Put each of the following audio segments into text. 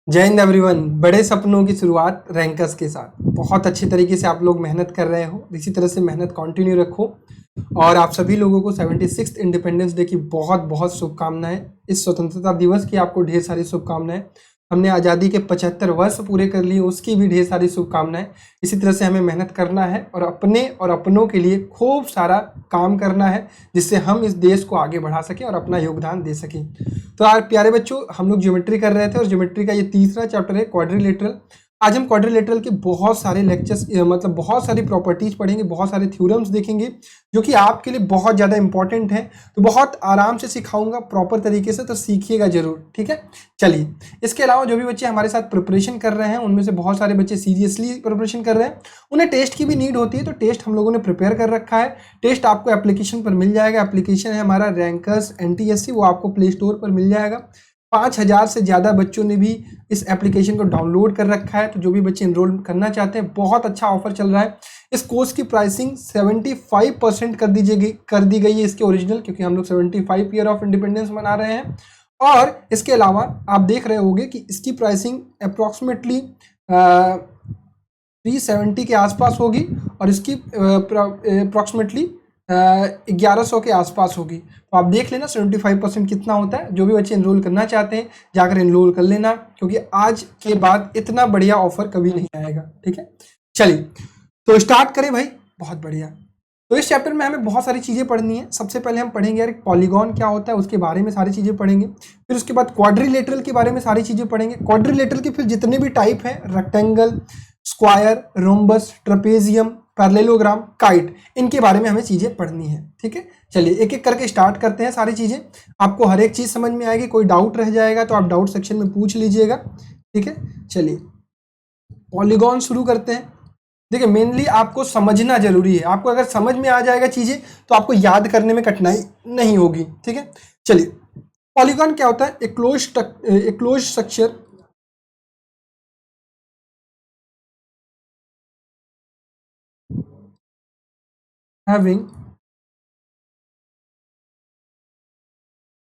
जय हिंद एवरीवन। बड़े सपनों की शुरुआत रैंकर्स के साथ। बहुत अच्छी तरीके से आप लोग मेहनत कर रहे हो, इसी तरह से मेहनत कंटिन्यू रखो। और आप सभी लोगों को 76th इंडिपेंडेंस डे की बहुत बहुत शुभकामनाएं। इस स्वतंत्रता दिवस की आपको ढेर सारी शुभकामनाएं। हमने आज़ादी के 75 वर्ष पूरे कर लिए, उसकी भी ढेर सारी शुभकामनाएं। इसी तरह से हमें मेहनत करना है और अपने और अपनों के लिए खूब सारा काम करना है, जिससे हम इस देश को आगे बढ़ा सकें और अपना योगदान दे सकें। तो यार प्यारे बच्चों, हम लोग ज्योमेट्री कर रहे थे और ज्योमेट्री का ये तीसरा चैप्टर है क्वाड्रिलेटरल। आज हम क्वाड्रिलेटरल के बहुत सारे लेक्चर्स मतलब बहुत सारी प्रॉपर्टीज पढ़ेंगे, बहुत सारे थ्योरम्स देखेंगे जो कि आपके लिए बहुत ज़्यादा इंपॉर्टेंट है। तो बहुत आराम से सिखाऊंगा प्रॉपर तरीके से, तो सीखिएगा जरूर, ठीक है। चलिए, इसके अलावा जो भी बच्चे हमारे साथ प्रिपरेशन कर रहे हैं उनमें से बहुत सारे बच्चे सीरियसली प्रिपरेशन कर रहे हैं, उन्हें टेस्ट की भी नीड होती है। तो टेस्ट हम लोगों ने प्रिपेयर कर रखा है। टेस्ट आपको एप्लीकेशन पर मिल जाएगा। एप्लीकेशन है हमारा रैंकर्स NTSC, वो आपको प्ले स्टोर पर मिल जाएगा। 5000 से ज़्यादा बच्चों ने भी इस एप्लीकेशन को डाउनलोड कर रखा है। तो जो भी बच्चे इनरोल करना चाहते हैं, बहुत अच्छा ऑफर चल रहा है। इस कोर्स की प्राइसिंग 75% कर दी गई है इसके ओरिजिनल, क्योंकि हम लोग 75 ईयर ऑफ इंडिपेंडेंस मना रहे हैं। और इसके अलावा आप देख रहे होंगे कि इसकी प्राइसिंग अप्रॉक्सीमेटली 370 के आसपास होगी और इसकी अप्रॉक्सीमेटली 1100 के आसपास होगी। तो आप देख लेना 75% कितना होता है। जो भी बच्चे इनरोल करना चाहते हैं जाकर इनरोल कर लेना, क्योंकि आज के बाद इतना बढ़िया ऑफर कभी नहीं आएगा, ठीक है। चलिए तो स्टार्ट करें भाई। बहुत बढ़िया। तो इस चैप्टर में हमें बहुत सारी चीज़ें पढ़नी है। सबसे पहले हम पढ़ेंगे यार पॉलीगॉन क्या होता है, उसके बारे में सारी चीज़ें पढ़ेंगे। फिर उसके बाद क्वाड्रिलेटरल के बारे में सारी चीज़ें पढ़ेंगे। क्वाड्रिलेटरल के फिर जितने भी टाइप हैं, rectangle, square, rhombus, trapezium, parallelogram, kite, इनके बारे में हमें चीज़ें पढ़नी है, ठीक है। चलिए एक एक करके स्टार्ट करते हैं। सारी चीज़ें आपको हर एक चीज़ समझ में आएगी। कोई डाउट रह जाएगा तो आप डाउट सेक्शन में पूछ लीजिएगा, ठीक है। चलिए पॉलीगॉन शुरू करते हैं। देखिए मेनली आपको समझना जरूरी है। आपको अगर समझ में आ जाएगा चीज़ें तो आपको याद करने में कठिनाई नहीं होगी, ठीक है। चलिए पॉलीगॉन क्या होता है? एक close structure having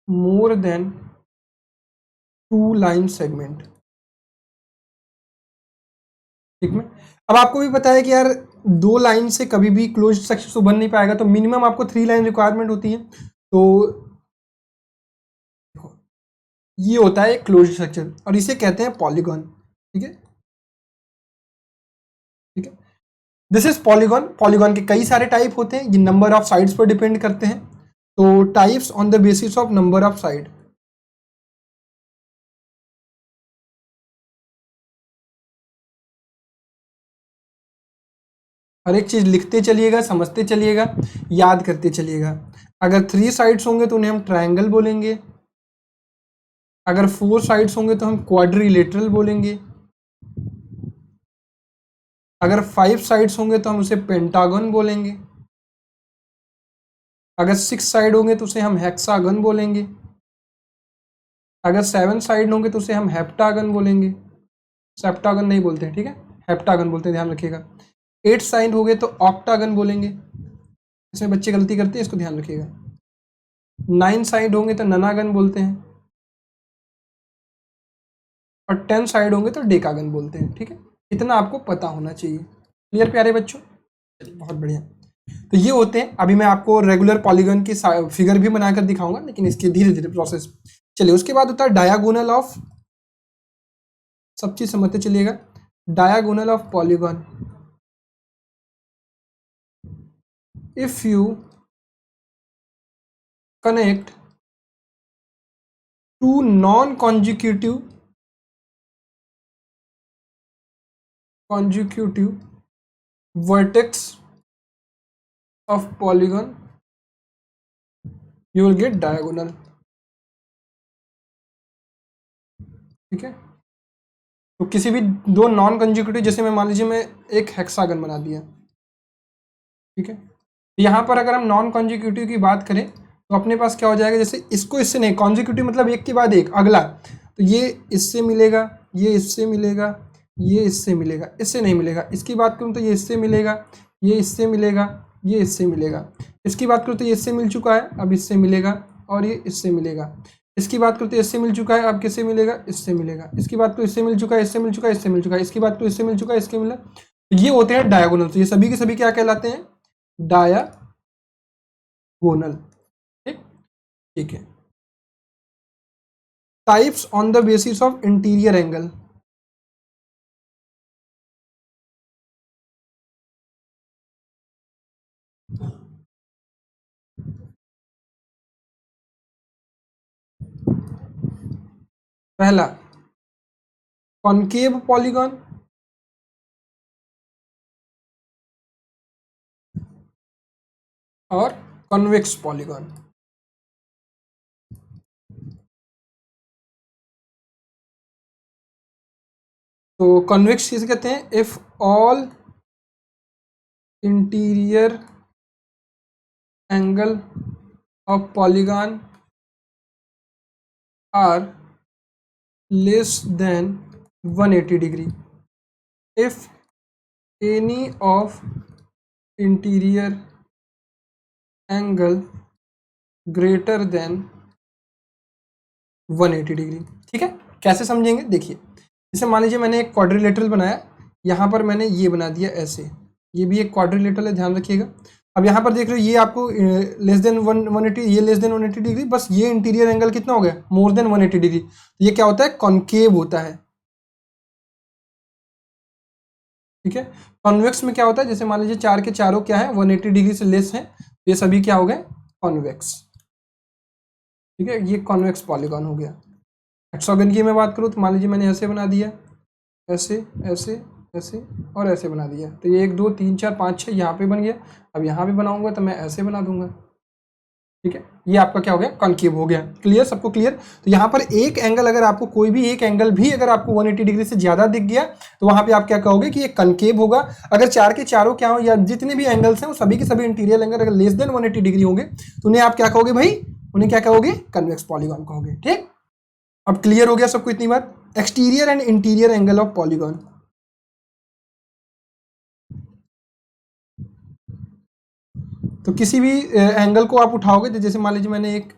more than 2 line segment, ठीक है। अब आपको भी पता है कि यार 2 लाइन से कभी भी क्लोज स्ट्रक्चर तो बन नहीं पाएगा, तो मिनिमम आपको 3 लाइन रिक्वायरमेंट होती है। तो ये होता है क्लोज स्ट्रक्चर और इसे कहते हैं पॉलीगॉन, ठीक है, ठीक है। This is polygon. पॉलीगॉन के कई सारे टाइप होते हैं, ये नंबर ऑफ साइड्स पर डिपेंड करते हैं। तो types on the basis of number of side. हर एक चीज लिखते चलिएगा, समझते चलिएगा, याद करते चलिएगा। अगर 3 साइड्स होंगे तो उन्हें हम ट्रायंगल बोलेंगे। अगर 4 साइड्स होंगे तो हम क्वाड्रिलेटरल बोलेंगे। अगर 5 साइड्स होंगे तो हम उसे पेंटागन बोलेंगे। अगर 6 साइड होंगे तो उसे हम हेक्सागन बोलेंगे। अगर 7 साइड होंगे तो उसे हम हेप्टागन बोलेंगे। सेप्टागन नहीं बोलते, ठीक है, हेप्टागन बोलते हैं, ध्यान रखिएगा। 8 साइड हो गए तो ऑक्टागन बोलेंगे। इसमें बच्चे गलती करते हैं, इसको ध्यान रखिएगा। 9 साइड होंगे तो ननागन बोलते हैं और 10 साइड होंगे तो डेकागन बोलते हैं, ठीक है। इतना आपको पता होना चाहिए। क्लियर प्यारे बच्चों? चलिए बहुत बढ़िया। तो ये होते हैं। अभी मैं आपको रेगुलर पॉलीगन की फिगर भी बनाकर दिखाऊंगा, लेकिन इसके धीरे धीरे प्रोसेस। चलिए उसके बाद होता है डायगोनल ऑफ, सब चीज समझते चलिएगा। Diagonal of polygon, if you connect to non consecutive vertex of polygon, you will get diagonal, ठीक है। तो किसी भी 2 नॉन कंजिक्यूटिव, जैसे मैं मान लीजिए मैं एक हेक्सागन बना दिया, ठीक है। यहाँ पर अगर हम नॉन कंजिक्यूटिव की बात करें तो अपने पास क्या हो जाएगा, जैसे इसको इससे नहीं, कंजिक्यूटिव मतलब एक के बाद एक अगला, तो ये इससे मिलेगा, ये इससे मिलेगा, ये इससे मिलेगा, इससे नहीं मिलेगा। इसकी बात करूँ तो ये इससे मिलेगा, ये इससे मिलेगा, ये इससे मिलेगा। इसकी बात करूँ तो ये इससे मिल चुका है, अब इससे मिलेगा और ये इससे मिलेगा। इसकी बात करते हैं इससे मिल चुका है, अब किससे मिलेगा, इससे मिलेगा। इसकी बात तो इससे मिल चुका है, इससे मिल चुका है, इससे मिल चुका है। इसकी बात तो इससे मिल चुका है, इसके मिला। ये होते हैं डायगोनल। तो ये सभी के सभी क्या कहलाते हैं, डायगोनल। ठीक, ठीक है। Types on the basis of interior angle. पहला कॉनकेव पॉलीगॉन, और कॉन्वेक्स पॉलीगॉन। तो कॉन्वेक्स किसे कहते हैं, if all interior angle of polygon are less than 180 degree, if any of interior angle greater than 180 degree. ठीक है, कैसे समझेंगे, देखिए। जैसे मान लीजिए मैंने एक क्वाड्रिलेटरल बनाया, यहाँ पर मैंने ये बना दिया ऐसे, ये भी एक क्वाड्रिलेटरल है, ध्यान रखिएगा। अब यहाँ पर देख रहे हो ये आपको लेस देन 180, ये लेस देन 180 डिग्री, बस ये इंटीरियर एंगल कितना हो गया, मोर देन 180 डिग्री। तो ये क्या होता है, कॉनकेव होता है। ठीक है, कॉन्वेक्स में क्या होता है, जैसे मान लीजिए चार के चारों क्या है, 180 डिग्री से लेस है, ये सभी क्या हो गए, कॉन्वेक्स। ठीक है, ये कॉन्वेक्स पॉलीगॉन हो गया। हेक्सागन की मैं बात करूँ तो मान लीजिए मैंने ऐसे बना दिया, ऐसे ऐसे ऐसे और ऐसे बना दिया, तो ये 1 2 3 4 5 6 यहाँ पे बन गया। अब यहाँ पे बनाऊंगा तो मैं ऐसे बना दूंगा। ठीक है, ये आपका क्या हो गया, कॉनकेव हो गया। क्लियर, सबको क्लियर। तो यहाँ पर एक एंगल, अगर आपको कोई भी एक एंगल भी अगर आपको 180 डिग्री से ज्यादा दिख गया तो वहां पे आप क्या कहोगे कि ये कॉनकेव होगा। अगर चार के चारों क्या हो या जितने भी एंगल्स हैं वो सभी के सभी इंटीरियर एंगल अगर लेस देन 180 डिग्री होंगे तो उन्हें आप क्या कहोगे भाई, उन्हें क्या कहोगे, कन्वेक्स पॉलीगॉन कहोगे। ठीक, अब क्लियर हो गया सबको इतनी बात। Exterior and interior angle of polygon. तो किसी भी एंगल को आप उठाओगे, तो जैसे मान लीजिए मैंने एक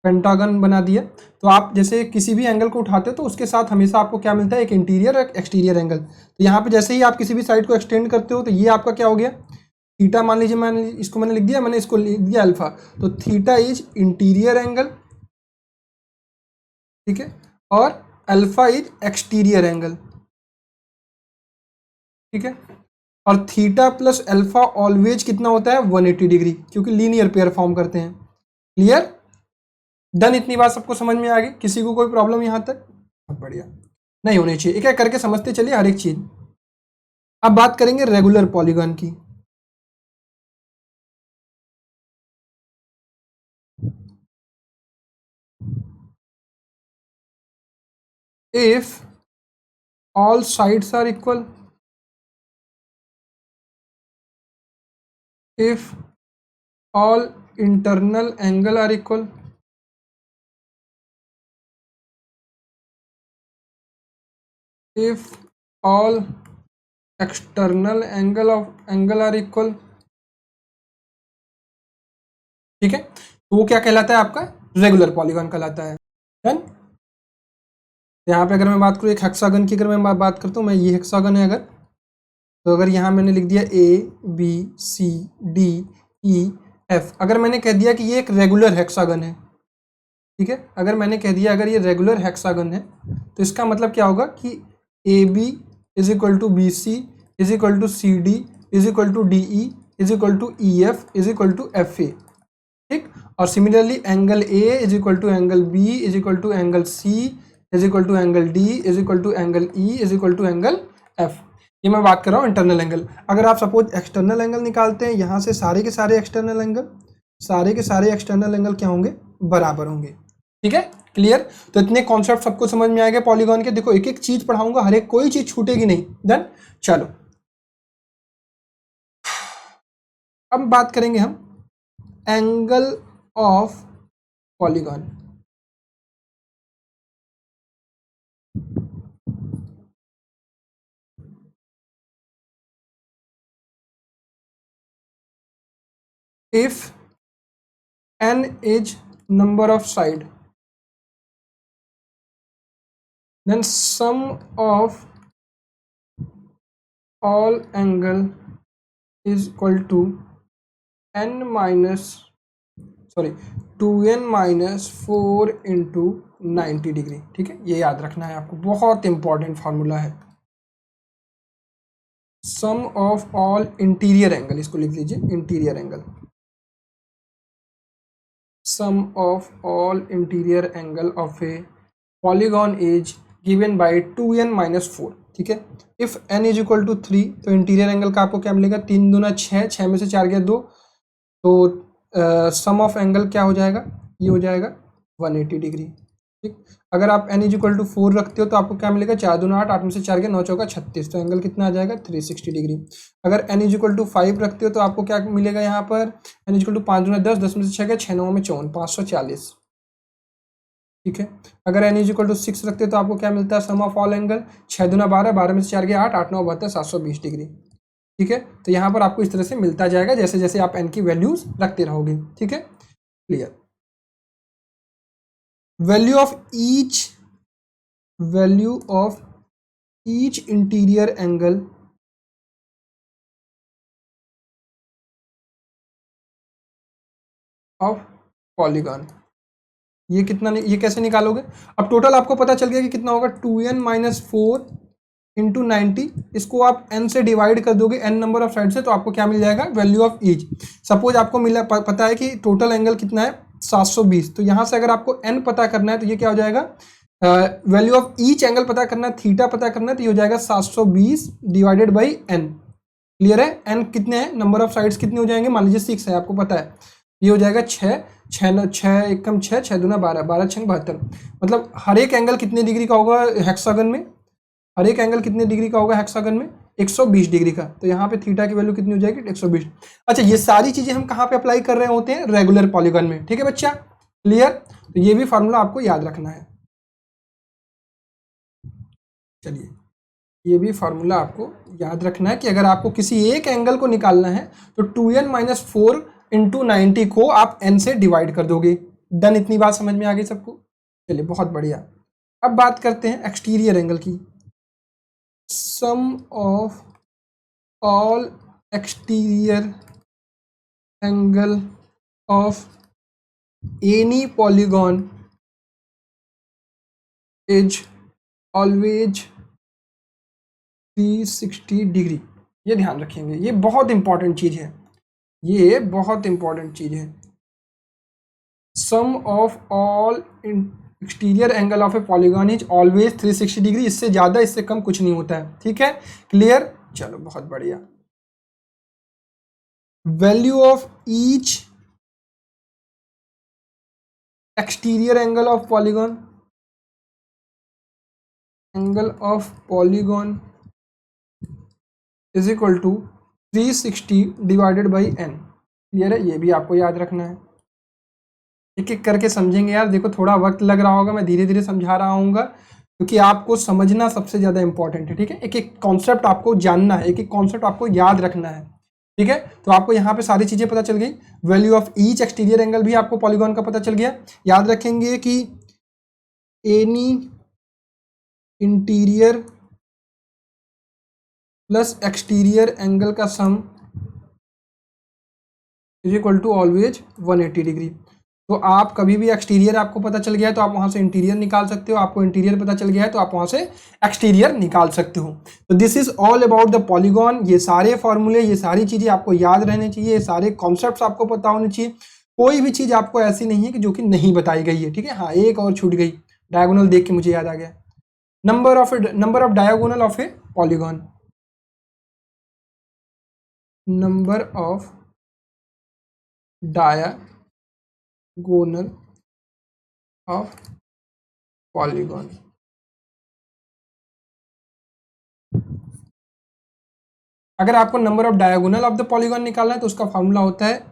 पेंटागन बना दिया, तो आप जैसे किसी भी एंगल को उठाते हो तो उसके साथ हमेशा आपको क्या मिलता है, एक इंटीरियर और एक एक्सटीरियर एंगल। तो यहाँ पे जैसे ही आप किसी भी साइड को एक्सटेंड करते हो तो ये आपका क्या हो गया, थीटा। मान लीजिए मैंने इसको मैंने लिख दिया, मैंने इसको लिख दिया अल्फा, तो थीटा इज इंटीरियर एंगल। ठीक है, और अल्फा इज एक्सटीरियर एंगल। ठीक है, और थीटा प्लस अल्फा ऑलवेज कितना होता है, 180 डिग्री, क्योंकि लीनियर पेयर फॉर्म करते हैं। Clear, done. इतनी बात सबको समझ में आ गई, किसी को कोई प्रॉब्लम यहां तक, बहुत बढ़िया। नहीं होनी चाहिए, एक एक करके समझते चलिए हर एक चीज। अब बात करेंगे रेगुलर पॉलीगॉन की। If all sides are equal, if all internal angle are equal, if all external angle are equal. ठीक है, तो वो क्या कहलाता है, आपका रेगुलर पॉलीगॉन कहलाता है। डन। यहाँ पे अगर मैं बात करूँ एक हेक्सागन की, अगर मैं बात करता हूँ, मैं ये हेक्सागन है अगर, तो अगर यहाँ मैंने लिख दिया ABCDEF, अगर मैंने कह दिया कि ये एक रेगुलर हेक्सागन है। ठीक है, अगर मैंने कह दिया अगर ये रेगुलर हेक्सागन है तो इसका मतलब क्या होगा कि AB is equal to BC is equal to CD is equal to DE is equal to EF is equal to FA। ठीक, और similarly angle A is equal to angle B is equal to angle C is equal to angle D is equal to angle E is equal to angle F। ये मैं बात कर रहा हूँ internal angle. अगर आप सपोज एक्सटर्नल एंगल निकालते हैं यहाँ से, सारे के सारे एक्सटर्नल एंगल, सारे के सारे एक्सटर्नल एंगल क्या होंगे, बराबर होंगे। ठीक है, क्लियर। तो इतने कॉन्सेप्ट सबको समझ में आएगा पॉलीगॉन के। देखो एक एक चीज पढ़ाऊंगा, हर एक कोई चीज छूटेगी नहीं। डन, चलो अब बात करेंगे हम angle of polygon. If n is number of side, then sum of all angle is equal to n minus 2n minus 4 into 90 degree. ठीक है, ये याद रखना है आपको, बहुत इंपॉर्टेंट फार्मूला है। Sum of all interior angle, इसको लिख लीजिए interior angle, sum of all interior angle of a polygon is given by 2n minus 4। ठीक है, इफ n इज इक्वल टू 3 तो इंटीरियर एंगल का आपको क्या मिलेगा, 3 दूना 6, 6 में से 4 गया 2, तो सम ऑफ एंगल क्या हो जाएगा, ये हो जाएगा 180 डिग्री। ठीक, अगर आप n इज इक्वल टू 4 रखते हो तो आपको क्या मिलेगा, 4 दूना 8, 8 में से 4 गया 9 चौका 36, तो एंगल कितना आ जाएगा 360 डिग्री। अगर n इज इक्वल टू 5 रखते हो तो आपको क्या मिलेगा, यहाँ पर n इज इक्वल टू 5 दूना 10, 10 में से 6 गया 6, 9 में 54, 540। ठीक है, अगर n इज इक्वल टू 6 रखते हो तो आपको क्या मिलता है, सम ऑफ ऑल एंगल 6 दूना 12, 12 में से 4 गया 8, 8 9 72, 720 डिग्री। ठीक है, तो यहाँ पर आपको इस तरह से मिलता जाएगा जैसे जैसे आप n की वैल्यूज रखते रहोगे। ठीक है, clear. Value of each interior angle of polygon, ये कितना, ये कैसे निकालोगे, अब टोटल आपको पता चल गया कि कितना होगा, 2n minus 4 इंटू 90, इसको आप n से डिवाइड कर दोगे n नंबर ऑफ साइड से, तो आपको क्या मिल जाएगा, वैल्यू ऑफ ईच। सपोज आपको मिला, पता है कि टोटल एंगल कितना है 720, तो यहाँ से अगर आपको n पता करना है तो ये क्या हो जाएगा, वैल्यू ऑफ ईच एंगल पता करना है, थीटा पता करना है, तो ये हो जाएगा 720 डिवाइडेड बाई n। क्लियर है, n कितने हैं, नंबर ऑफ साइड्स कितने हो जाएंगे, मान लीजिए 6 है, आपको पता है, ये हो जाएगा 6, 6 एक कम 6, 6 दूना 12, 12 6 72, मतलब हर एक एंगल कितने डिग्री का होगा हेक्सागन में, हर एक एंगल कितने डिग्री का होगा हेक्सागन में, 120 डिग्री का। तो यहाँ पे थीटा की वैल्यू कितनी हो जाएगी, 120। अच्छा, ये सारी चीजें हम कहाँ पे अप्लाई कर रहे होते हैं, रेगुलर पॉलीगॉन में। ठीक है बच्चा, क्लियर, तो ये भी फार्मूला आपको याद रखना है। चलिए, ये भी फार्मूला आपको याद रखना है कि अगर आपको किसी एक एंगल को निकालना है तो 2n minus 4 इंटू 90 को आप n से डिवाइड कर दोगे। डन, इतनी बात समझ में आ गई सबको। चलिए, बहुत बढ़िया। अब बात करते हैं एक्सटीरियर एंगल की। Sum of all exterior angle of any polygon is always 360 degree. ये ध्यान रखेंगे, ये बहुत इंपॉर्टेंट चीज है, ये बहुत इंपॉर्टेंट चीज है। Sum of all exterior angle of a polygon is always 360 degree, इससे ज्यादा इससे कम कुछ नहीं होता है। ठीक है, क्लियर, चलो बहुत बढ़िया। Value of each exterior angle of polygon, angle of polygon is equal to 360 divided by n। Clear है, ये भी आपको याद रखना है। एक एक करके समझेंगे यार, देखो थोड़ा वक्त लग रहा होगा, मैं धीरे धीरे समझा रहा हूँगा क्योंकि आपको समझना सबसे ज़्यादा इंपॉर्टेंट है। ठीक है, एक एक कॉन्सेप्ट आपको जानना है, एक एक कॉन्सेप्ट आपको याद रखना है। ठीक है, तो आपको यहाँ पे सारी चीज़ें पता चल गई। Value of each exterior angle भी आपको पॉलीगॉन का पता चल गया। याद रखेंगे कि any interior plus exterior angle का sum is equal to always 180 degree. तो आप कभी भी एक्सटीरियर आपको पता चल गया है तो आप वहां से इंटीरियर निकाल सकते हो, आपको इंटीरियर पता चल गया है तो आप वहां से एक्सटीरियर निकाल सकते हो। तो this is all about the polygon. ये सारे फॉर्मूले, ये सारी चीजें आपको याद रहने चाहिए, ये सारे कॉन्सेप्ट्स आपको पता होने चाहिए। कोई भी चीज आपको ऐसी नहीं है कि जो कि नहीं बताई गई है। ठीक है, हाँ एक और छूट गई, डायगोनल देख के मुझे याद आ गया। Number of diagonal of a polygon, number of diagonal of polygon. अगर आपको number of diagonal of the polygon निकालना है तो उसका फॉर्मूला होता है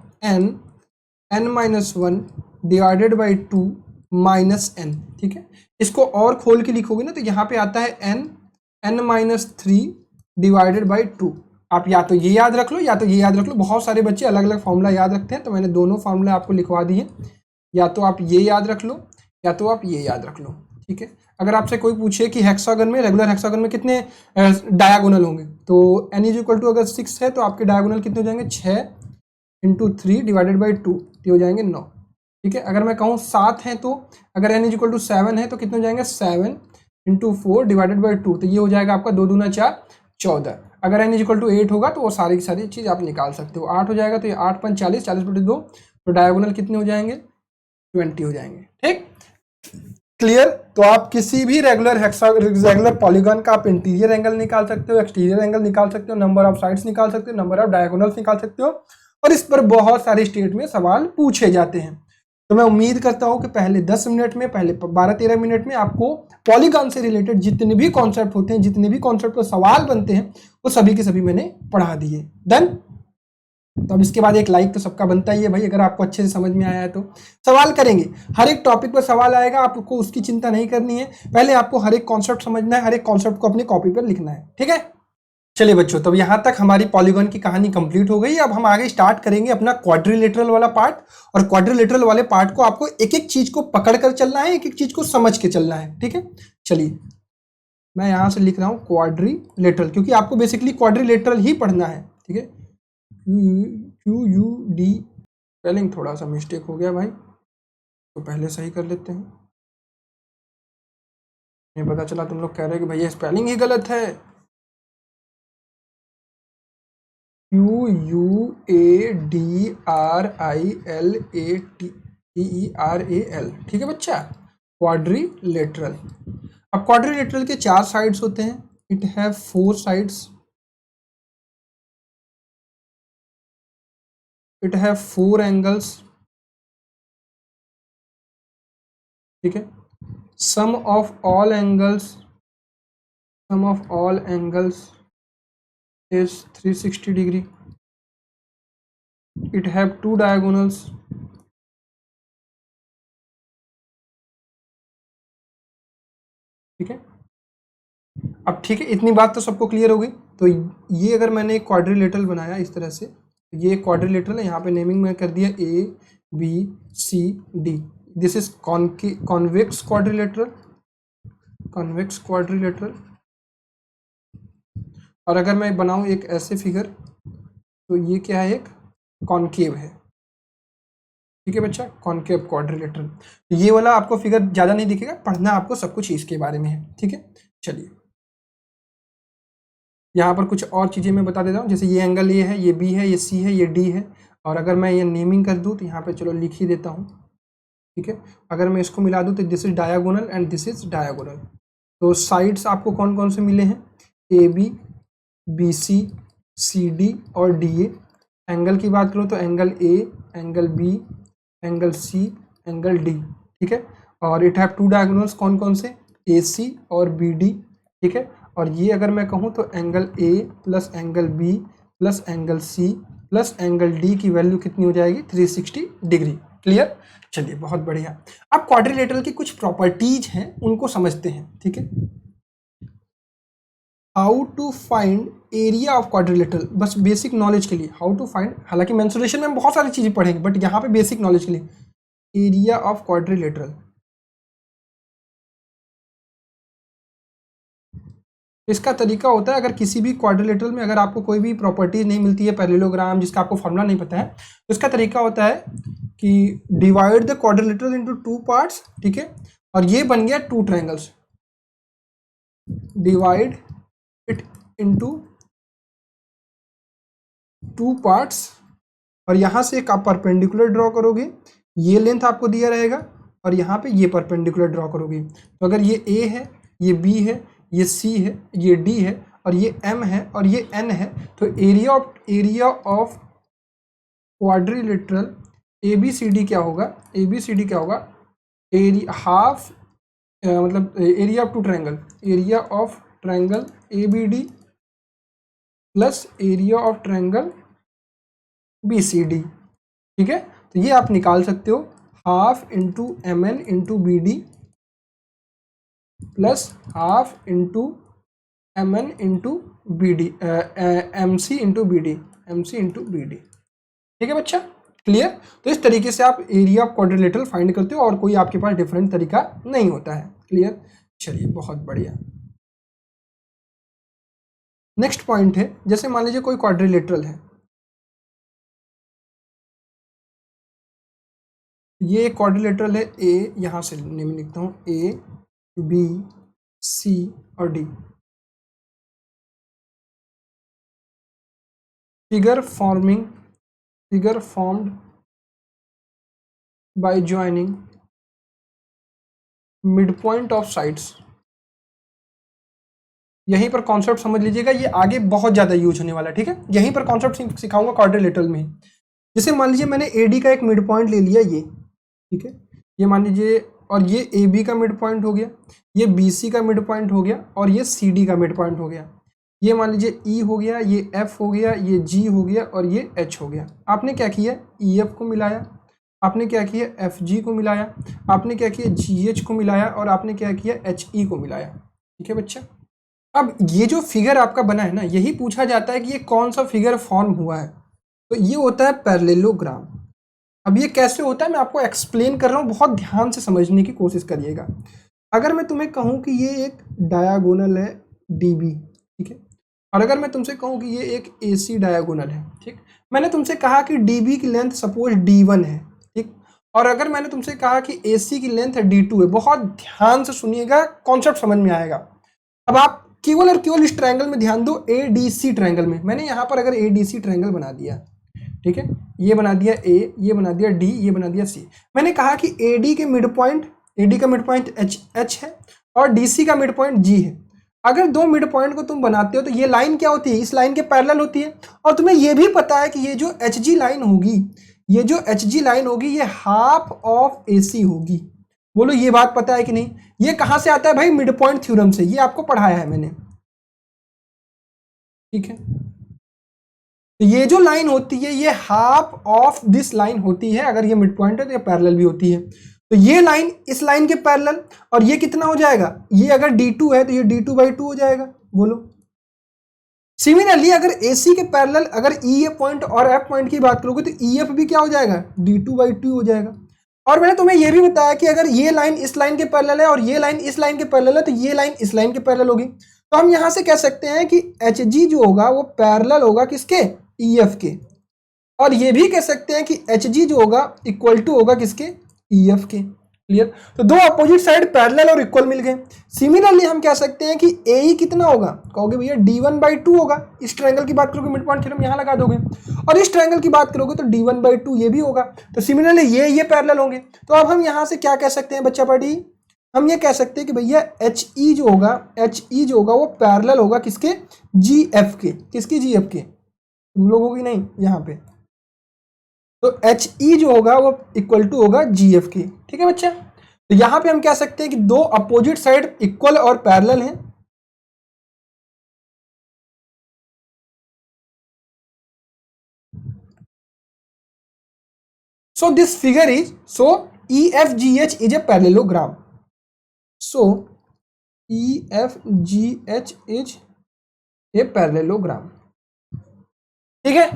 n-1 divided by 2 minus n। ठीक है, इसको और खोल के लिखोगे ना तो यहाँ पे आता है n-3 डिवाइडेड बाई 2। आप या तो ये याद रख लो या तो ये याद रख लो। बहुत सारे बच्चे अलग अलग फॉर्मूला याद रखते हैं, तो मैंने दोनों फॉर्मूला आपको लिखवा दिए। या तो आप ये याद रख लो या तो आप ये याद रख लो। ठीक है, अगर आपसे कोई पूछे कि हेक्सागन में, रेगुलर हेक्सागन में कितने डायगोनल होंगे, तो n इज इक्वल टू अगर 6 है तो आपके डायगोनल कितने हो जाएंगे, 6 इंटू 3 डिवाइडेड बाई 2, ये हो जाएंगे 9। ठीक है, अगर मैं कहूँ 7 है तो अगर n इज इक्वल टू 7 है तो कितने हो जाएंगे, 7 इंटू 4 डिवाइडेड बाई 2, तो ये हो जाएगा आपका 2 दूना 4 14। अगर n इज इक्वल टू 8 होगा तो वो सारी की सारी चीज़ आप निकाल सकते हो। 8 हो जाएगा तो ये 8 5 40, 40 बटे 2, तो डायगोनल कितने हो जाएंगे, 20 हो जाएंगे। ठीक, क्लियर। तो आप किसी भी रेगुलर पॉलीगॉन का आप इंटीरियर एंगल निकाल सकते हो, एक्सटीरियर एंगल निकाल सकते हो, नंबर ऑफ साइड्स निकाल सकते हो, नंबर ऑफ डायगोनल्स निकाल सकते हो, और इस पर बहुत सारे स्टेट में सवाल पूछे जाते हैं। तो मैं उम्मीद करता हूं कि पहले 10 मिनट में, पहले 12-13 मिनट में आपको पॉलीगॉन से रिलेटेड जितने भी कॉन्सेप्ट होते हैं, जितने भी कॉन्सेप्ट पर सवाल बनते हैं, वो सभी के सभी मैंने पढ़ा दिए। डन। तो अब इसके बाद एक लाइक तो सबका बनता ही है भाई, अगर आपको अच्छे से समझ में आया है तो। सवाल करेंगे, हर एक टॉपिक पर सवाल आएगा, आपको उसकी चिंता नहीं करनी है। पहले आपको हर एक कॉन्सेप्ट समझना है, हर एक कॉन्सेप्ट को अपनी कॉपी पर लिखना है। ठीक है, चलिए बच्चों, तो यहाँ तक हमारी पॉलीगॉन की कहानी कंप्लीट हो गई। अब हम आगे स्टार्ट करेंगे अपना क्वाड्रिलेटरल वाला पार्ट, और क्वाड्रिलेटरल वाले पार्ट को आपको एक एक चीज को पकड़ कर चलना है, एक एक चीज को समझ के चलना है। ठीक है, चलिए मैं यहाँ से लिख रहा हूँ क्वाड्रिलेटरल, क्योंकि आपको बेसिकली क्वाड्रिलेटरल ही पढ़ना है। ठीक है, QUD, स्पेलिंग थोड़ा सा मिस्टेक हो गया भाई, तो पहले सही कर लेते हैं। ये पता चला तुम लोग कह रहे हो कि भैया स्पेलिंग ही गलत है। QUADRILATERAL, ठीक है बच्चा, क्वाड्रिलेटरल। अब क्वाड्रिलेटरल के 4 साइड्स होते हैं, it have 4 sides, it have 4 angles. ठीक है, sum of all angles is 360 degree. It have 2 diagonals. ठीक है, अब ठीक है, इतनी बात तो सबको क्लियर हो गई। तो ये अगर मैंने एक क्वाड्रिलेटरल बनाया इस तरह से, ये एक क्वाड्रिलेटरल है, यहाँ पे नेमिंग में कर दिया ABCD। This is convex quadrilateral. और अगर मैं बनाऊं एक ऐसे फिगर, तो ये क्या है, एक कॉनकेव है। ठीक है बच्चा, कॉनकेव क्वाड्रिलेटरल। ये वाला आपको फिगर ज्यादा नहीं दिखेगा, पढ़ना आपको सब कुछ इसके बारे में है। ठीक है, चलिए यहाँ पर कुछ और चीजें मैं बता देता हूँ, जैसे ये एंगल ये है, ये बी है, ये सी है, ये डी है। और अगर मैं ये नेमिंग कर दूँ तो यहाँ पे चलो लिख ही देता हूँ। ठीक है, अगर मैं इसको मिला दूँ तो this is diagonal and this is diagonal. तो साइड्स आपको कौन कौन से मिले हैं, AB, BC, CD और DA। एंगल की बात करूँ तो angle A, angle B, angle C, angle D। ठीक है, और इट हैव 2 डायगोनल्स, कौन कौन से, AC और BD। ठीक है, और ये अगर मैं कहूँ तो angle A plus angle B plus angle C plus angle D की वैल्यू कितनी हो जाएगी, 360 डिग्री। क्लियर, चलिए बहुत बढ़िया। अब क्वाड्रिलेटरल की कुछ प्रॉपर्टीज हैं, उनको समझते हैं। ठीक है, how to find area of quadrilateral, बस बेसिक नॉलेज के लिए हाउ टू फाइंड, हालांकि मेंसुरेशन में हम बहुत सारी चीजें पढ़ेंगे, बट यहाँ पे बेसिक नॉलेज के लिए एरिया ऑफ क्वाड्रिलेटरल। इसका तरीका होता है, अगर किसी भी क्वाड्रिलेटरल में अगर आपको कोई भी प्रॉपर्टीज नहीं मिलती है, पैरेललोग्राम जिसका आपको फॉर्मूला नहीं पता है, तो इसका तरीका होता है कि divide the quadrilateral into 2 parts. ठीक है, और ये बन गया 2 triangles, divide it into 2 parts, और यहां से एक आप परपेंडिकुलर ड्रॉ करोगे, ये लेंथ आपको दिया रहेगा, और यहाँ पे ये परपेंडिकुलर ड्रॉ करोगे। तो अगर ये A है, ये B है, ये C है, ये D है, और ये M है, और ये N है, तो एरिया ऑफ क्वाड्रिलेटरल ABCD क्या होगा, ABCD क्या होगा, एरिया हाफ, मतलब area of 2 triangle, area of triangle ABD plus area of triangle BCD। ठीक है, तो ये आप निकाल सकते हो, half into MN into BD plus half into MN into BD, MC into BD। ठीक है बच्चा, क्लियर। तो इस तरीके से आप एरिया ऑफ क्वाड्रिलेटरल फाइंड करते हो, और कोई आपके पास डिफरेंट तरीका नहीं होता है। क्लियर, चलिए बहुत बढ़िया। नेक्स्ट पॉइंट है, जैसे मान लीजिए कोई क्वाड्रिलेटरल है, ये क्वाड्रिलेटरल है, ए, यहां से नेम लिखता हूं, ए बी सी और D. Figure formed by joining mid point of sides. यहीं पर कॉन्सेप्ट समझ लीजिएगा, ये आगे बहुत ज्यादा यूज होने वाला है, ठीक है। यहीं पर कॉन्सेप्ट सिखाऊंगा क्वाड्रिलेटरल में ही। जैसे मान लीजिए मैंने एडी का एक मिड पॉइंट ले लिया, ये ठीक है, ये मान लीजिए, और ये ए बी का मिड पॉइंट हो गया, ये बी सी का मिड पॉइंट हो गया, और ये सी डी का मिड पॉइंट हो गया। ये मान लीजिए ई हो गया, ये एफ हो गया, ये जी हो गया, और ये एच हो गया। आपने क्या किया, ई एफ को मिलाया, आपने क्या किया, एफ जी को मिलाया, आपने क्या किया, जी एच को मिलाया, और आपने क्या किया, एच ई को मिलाया। ठीक है बच्चा। अब ये जो फिगर आपका बना है ना, यही पूछा जाता है कि ये कौन सा फिगर फॉर्म हुआ है, तो ये होता है पैरेललोग्राम। अब ये कैसे होता है मैं आपको एक्सप्लेन कर रहा हूँ, बहुत ध्यान से समझने की कोशिश करिएगा। अगर मैं तुम्हें कहूँ कि ये एक डायगोनल है डीबी, ठीक है, और अगर मैं तुमसे कहूँ कि ये एक एसी डायगोनल है, ठीक, मैंने तुमसे कहा कि डीबी की लेंथ सपोज D1 है, ठीक, और अगर मैंने तुमसे कहा कि एसी की लेंथ D2 है, बहुत ध्यान से सुनिएगा, कॉन्सेप्ट समझ में आएगा। अब आप केवल और केवल इस ट्रायंगल में ध्यान दो, ADC ट्रायंगल में। मैंने यहाँ पर अगर ADC ट्रायंगल बना दिया, ठीक है, ये बना दिया A, ये बना दिया D, ये बना दिया C। मैंने कहा कि AD का मिड पॉइंट H है और DC का मिड पॉइंट G है। अगर दो मिड पॉइंट को तुम बनाते हो तो ये लाइन क्या होती है, इस लाइन के पैरेलल होती है। और तुम्हें ये भी पता है कि ये जो HG लाइन होगी, ये जो HG लाइन होगी, ये हाफ ऑफ AC होगी। बोलो ये बात पता है कि नहीं। ये कहां से आता है भाई, मिड पॉइंट थ्योरम से, ये आपको पढ़ाया है मैंने, ठीक है। तो ये जो लाइन होती है, ये हाफ ऑफ दिस लाइन होती है। अगर ये मिड पॉइंट है तो ये पैरेलल भी होती है। तो ये लाइन इस लाइन के पैरेलल, और ये कितना हो जाएगा, ये अगर D2 है तो ये D2/2 हो जाएगा। बोलो सिमिलरली अगर AC के पैरेलल अगर EF पॉइंट और F पॉइंट की बात करोगे तो EF भी क्या हो जाएगा, D2/2 हो जाएगा। और मैंने तुम्हें यह भी बताया कि अगर ये लाइन इस लाइन के पैरेलल है और ये लाइन इस लाइन के पैरेलल है तो ये लाइन इस लाइन के पैरेलल होगी। तो हम यहां से कह सकते हैं कि HG जो होगा वो पैरेलल होगा किसके, EF के। और ये भी कह सकते हैं कि HG जो होगा इक्वल टू होगा किसके, EF के। क्लियर। तो दो अपोजिट साइड पैरेलल और इक्वल मिल गए। सिमिलरली हम कह सकते हैं कि AE कितना होगा, कहोगे भैया D1/2 होगा। इस ट्रायंगल की बात करोगे मिड पॉइंट थ्योरम यहां लगा दोगे, और इस ट्रायंगल की बात करोगे तो D1/2 ये भी होगा। तो सिमिलरली ये पैरेलल होंगे। तो अब हम यहां से क्या कह सकते हैं बच्चा पार्टी, हम ये कह सकते हैं कि भैया HE जो होगा वो पैरेलल होगा किसके, GF के। किसकी, GF के, तुम लोगों की नहीं यहाँ पे। तो HE जो होगा वो इक्वल टू होगा GF के। ठीक है बच्चा। तो यहां पे हम कह सकते हैं कि दो अपोजिट साइड इक्वल और पैरेलल हैं। So this figure is, so EFGH is a parallelogram. So EFGH is a parallelogram. ठीक है।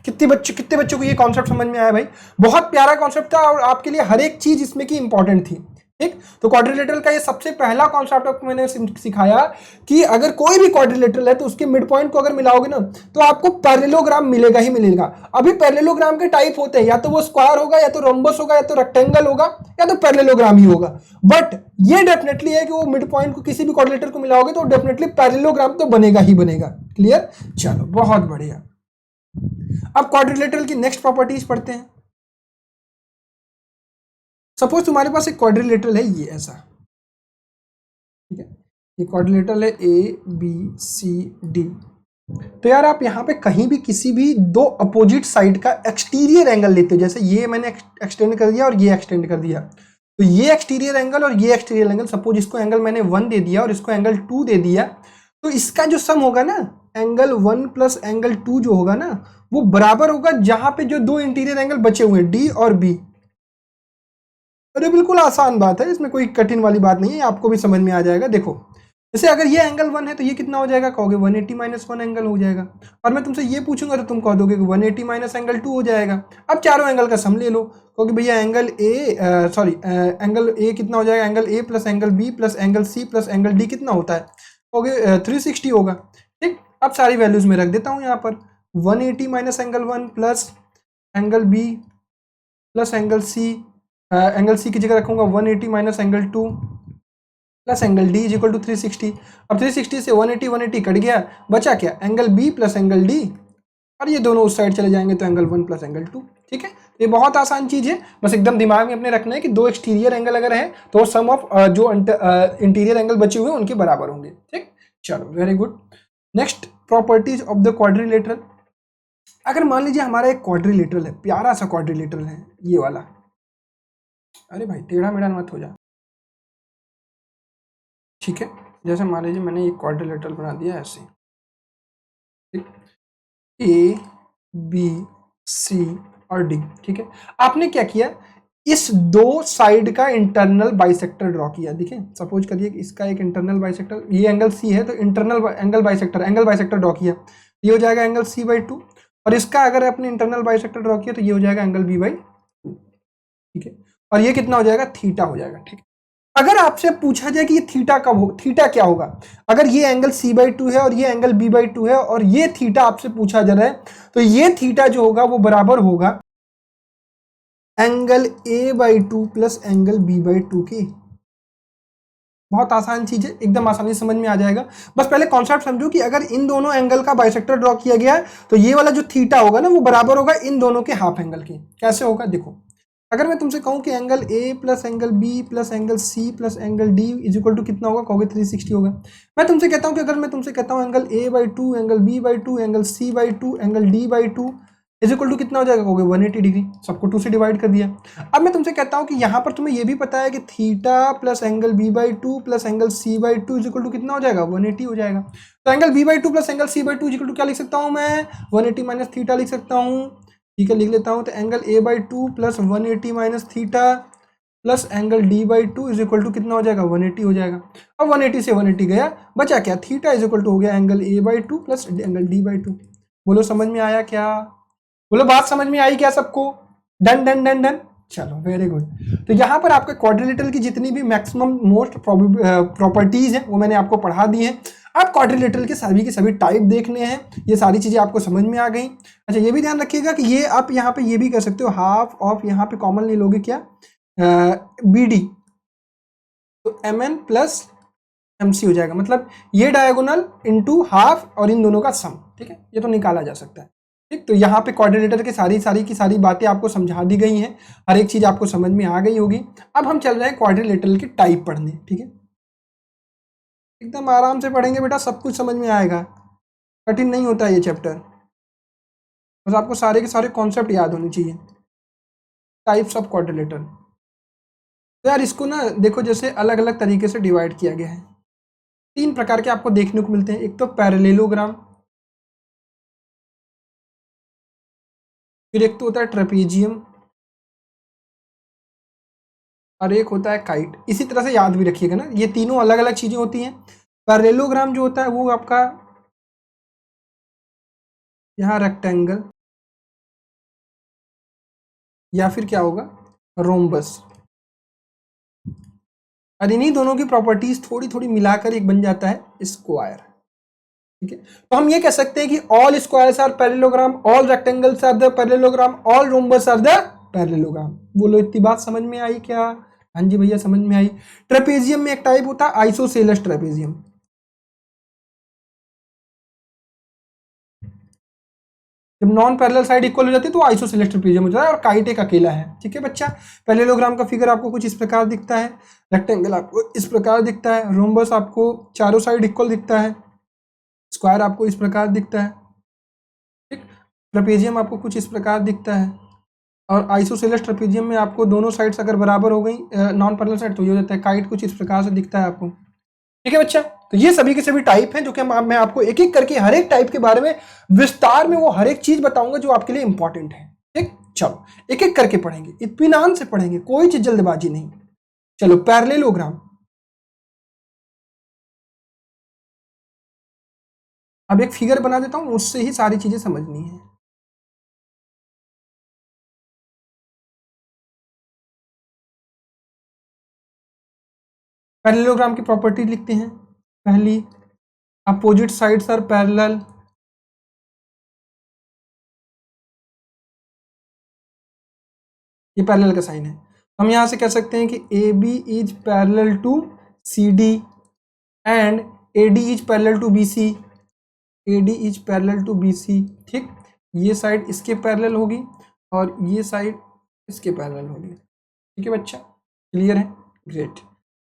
कितने बच्चों को ये कॉन्सेप्ट समझ में आया भाई। बहुत प्यारा कॉन्सेप्ट था और आपके लिए हर एक चीज इसमें की इंपॉर्टेंट थी। ठीक। तो क्वाड्रिलेटरल का ये सबसे पहला कॉन्सेप्ट आपको मैंने सिखाया कि अगर कोई भी क्वाड्रिलेटरल है तो उसके मिड पॉइंट को अगर मिलाओगे ना तो आपको पैरेललोग्राम मिलेगा ही मिलेगा। अभी पैरेललोग्राम के टाइप होते हैं, या तो वो स्क्वायर होगा, या तो रोम्बस होगा, या तो रेक्टेंगल होगा, या तो पैरेललोग्राम ही होगा। बट ये डेफिनेटली है कि वो मिड पॉइंट को किसी भी क्वाड्रिलेटरल को मिलाओगे तो डेफिनेटली पैरेललोग्राम तो बनेगा ही बनेगा। क्लियर। चलो बहुत बढ़िया। अब क्वाड्रिलेटरल की नेक्स्ट प्रॉपर्टीज पढ़ते हैं। सपोज तुम्हारे पास एक क्वाड्रिलेटरल है ये ऐसा, ठीक है, ये क्वाड्रिलेटरल है ABCD। तो यार आप यहां पे कहीं भी किसी भी दो अपोजिट साइड का एक्सटीरियर एंगल लेते हो, जैसे ये मैंने एक्सटेंड कर दिया और ये एक्सटेंड कर दिया, तो ये एक्सटीरियर एंगल और ये एक्सटीरियर एंगल, सपोज इसको एंगल मैंने 1 दे दिया और इसको एंगल 2 दे दिया, तो इसका जो सम होगा ना, एंगल 1 प्लस एंगल 2 जो होगा ना, वो बराबर होगा जहां पे जो दो इंटीरियर एंगल बचे हुए हैं D और B। अरे बिल्कुल आसान बात है, इसमें कोई कठिन वाली बात नहीं है, आपको भी समझ में आ जाएगा। देखो जैसे अगर ये एंगल 1 है तो ये कितना हो जाएगा, कहोगे 180 माइनस 1 एंगल हो जाएगा। और मैं तुमसे ये पूछूंगा तो तुम कह दोगे कि 180 माइनस एंगल 2 हो जाएगा। अब चारों एंगल का सम ले लो, क्योंकि भैया एंगल एंगल ए कितना हो जाएगा, angle A plus angle B plus angle C plus angle D कितना होता है, कहोगे 360 होगा। ठीक, अब सारी वैल्यूज में रख देता हूँ यहाँ पर, 180 minus angle 1 plus angle B plus angle C की जगह रखूंगा 180 minus angle 2 plus angle D is equal to 360। अब 360 से 180 कट गया, बचा क्या, angle B plus angle D, और ये दोनों उस साइड चले जाएंगे तो एंगल 1 प्लस एंगल 2। ठीक है, ये बहुत आसान चीज है, बस एकदम दिमाग में अपने रखना है कि दो एक्सटीरियर एंगल अगर है तो सम ऑफ जो इंटीरियर एंगल बचे हुए उनके बराबर होंगे। ठीक, चलो very good. Next, properties of the quadrilateral. अगर मान लीजिए हमारा एक क्वाड्रिलेटरल है, प्यारा सा क्वाड्रिलेटरल है ये वाला, अरे भाई टेढ़ा मेढ़ा मत हो जा। ठीक है, जैसे मान लीजिए मैंने एक क्वाड्रिलेटरल बना दिया ऐसे, ठीक, ए बी सी और डी। ठीक है, आपने क्या किया, इस दो साइड का इंटरनल बाइसेक्टर ड्रॉ किया। देखिए सपोज करिए कि इसका एक इंटरनल बाइसेक्टर, ये एंगल सी है तो इंटरनल एंगल बाइसेक्टर ड्रॉ किया, ये हो जाएगा एंगल सी बाई 2, और इसका अगर अपने इंटरनल बाइसेक्टर ड्रॉ किया तो ये हो जाएगा एंगल बी बाई 2। ठीक है, और ये कितना हो जाएगा, थीटा हो जाएगा। ठीक है, अगर आपसे पूछा जाए कि ये थीटा कब हो, थीटा क्या होगा, अगर ये एंगल सी बाई 2 है और ये एंगल बी बाई 2 है और ये थीटा आपसे पूछा जा रहा है, तो ये थीटा जो होगा वो बराबर होगा angle A by 2 plus angle B by 2 की। बहुत आसान चीज है, एकदम आसानी से समझ में आ जाएगा। बस पहले कॉन्सेप्ट समझो कि अगर इन दोनों एंगल का बाइसेक्टर ड्रॉ किया गया है तो ये वाला जो थीटा होगा ना वो बराबर होगा इन दोनों के हाफ एंगल के। कैसे होगा, देखो अगर मैं तुमसे कहूं कि angle A plus angle B plus angle C plus angle D is equal to कितना होगा, कहोगे 360 होगा। मैं तुमसे कहता हूं कि अगर मैं तुमसे कहता हूं angle A by 2 angle B by 2 angle C by 2 angle D by 2 is equal to कितना हो जाएगा, कहोगे 180 डिग्री। सबको 2 से डिवाइड कर दिया। अब मैं तुमसे कहता हूं कि यहां पर तुम्हें यह भी पता है कि theta plus angle B by 2 plus angle C by 2 is equal to कितना हो जाएगा, 180 हो जाएगा। तो angle B by 2 plus angle C by 2 is equal to क्या लिख सकता हूं मैं, 180 माइनस थीटा लिख सकता हूं। ठीक है, लिख लेता हूं, तो angle A by 2 plus 180 minus theta plus angle D by 2 is equal to कितना हो जाएगा, 180 हो जाएगा। अब 180 से 180 गया, बचा क्या, थीटा इज इक्वल टू हो गया angle A by 2 plus angle D by 2। बोलो समझ में आया क्या, बोलो बात समझ में आई क्या सबको, डन डन डन डन। चलो वेरी गुड। तो यहाँ पर आपके क्वाड्रिलेटरल की जितनी भी मैक्सिमम मोस्ट प्रॉपर्टीज हैं वो मैंने आपको पढ़ा दी हैं। आप क्वाड्रिलेटरल के सभी टाइप देखने हैं, ये सारी चीजें आपको समझ में आ गई। अच्छा ये भी ध्यान रखिएगा कि ये आप यहाँ पे ये भी कर सकते हो, हाफ ऑफ यहाँ पे कॉमन ले लोगे क्या, बी डी, तो M N plus M C हो जाएगा, मतलब ये डायगोनल इंटू हाफ और इन दोनों का सम। ठीक है, ये तो निकाला जा सकता है। ठीक, तो यहाँ पे क्वाड्रिलेटर की सारी बातें आपको समझा दी गई हैं, हर एक चीज आपको समझ में आ गई होगी। अब हम चल रहे हैं क्वाड्रिलेटरल की टाइप पढ़ने। ठीक है, एकदम आराम से पढ़ेंगे बेटा, सब कुछ समझ में आएगा, कठिन नहीं होता ये चैप्टर, बस आपको सारे के सारे कॉन्सेप्ट याद होने चाहिए। टाइप्स ऑफ क्वाड्रिलेटर, तो यार इसको ना देखो जैसे अलग अलग तरीके से डिवाइड किया गया है। 3 प्रकार के आपको देखने को मिलते हैं, एक तो पैरेललोग्राम, फिर एक तो होता है ट्रेपेजियम, और एक होता है काइट। इसी तरह से याद भी रखिएगा ना, ये तीनों अलग अलग चीजें होती हैं। पैरेललोग्राम जो होता है वो आपका यहाँ रेक्टेंगल या फिर क्या होगा, रोम्बस, और इन्हीं दोनों की प्रॉपर्टीज थोड़ी थोड़ी मिलाकर एक बन जाता है स्क्वायर। ठीक है, तो हम ये कह सकते हैं कि all squares are parallelogram, all rectangles are the parallelogram, all rhombus are the parallelogram. बोलो इतनी बात समझ में आई क्या, हाँ जी भैया समझ में आई। ट्रेपेजियम में एक टाइप होता है आइसोसेलेस ट्रेपेजियम, जब नॉन पैरेलल साइड इक्वल हो जाती है तो आइसोसेलेस ट्रेपेजियम हो जाता है, और काइट एक अकेला है। ठीक है बच्चा, पैरेललोग्राम का फिगर आपको कुछ इस प्रकार दिखता है, रेक्टेंगल आपको इस प्रकार दिखता है, रोम्बस आपको चारों साइड इक्वल दिखता है, स्क्वायर आपको इस प्रकार दिखता है। ठीक, ट्रेपेजियम आपको कुछ इस प्रकार दिखता है, और आइसोसेलेस ट्रेपेजियम में आपको दोनों साइड्स अगर बराबर हो गई नॉन पैरेलल साइड तो ये हो जाता है। काइट कुछ इस प्रकार से दिखता है आपको। ठीक है बच्चा, तो ये सभी के सभी टाइप हैं जो कि मैं आपको एक एक करके हर एक टाइप के बारे में विस्तार में वो हर एक चीज बताऊंगा जो आपके लिए इंपॉर्टेंट है। ठीक, चलो एक एक करके पढ़ेंगे, इत्मीनान से पढ़ेंगे, कोई चीज जल्दबाजी नहीं। चलो पैरेललोग्राम, अब एक फिगर बना देता हूँ, उससे ही सारी चीजें समझनी है। पैरेललोग्राम की प्रॉपर्टी लिखते हैं। पहली, अपोजिट साइड्स आर पैरेलल, ये पैरेलल का साइन है। हम यहां से कह सकते हैं कि A B is parallel to C D and A D is parallel to B C, A D is parallel to B C. ठीक, ये साइड इसके पैरेलल होगी और ये साइड इसके पैरेलल होगी। ठीक है बच्चा, क्लियर है? ग्रेट।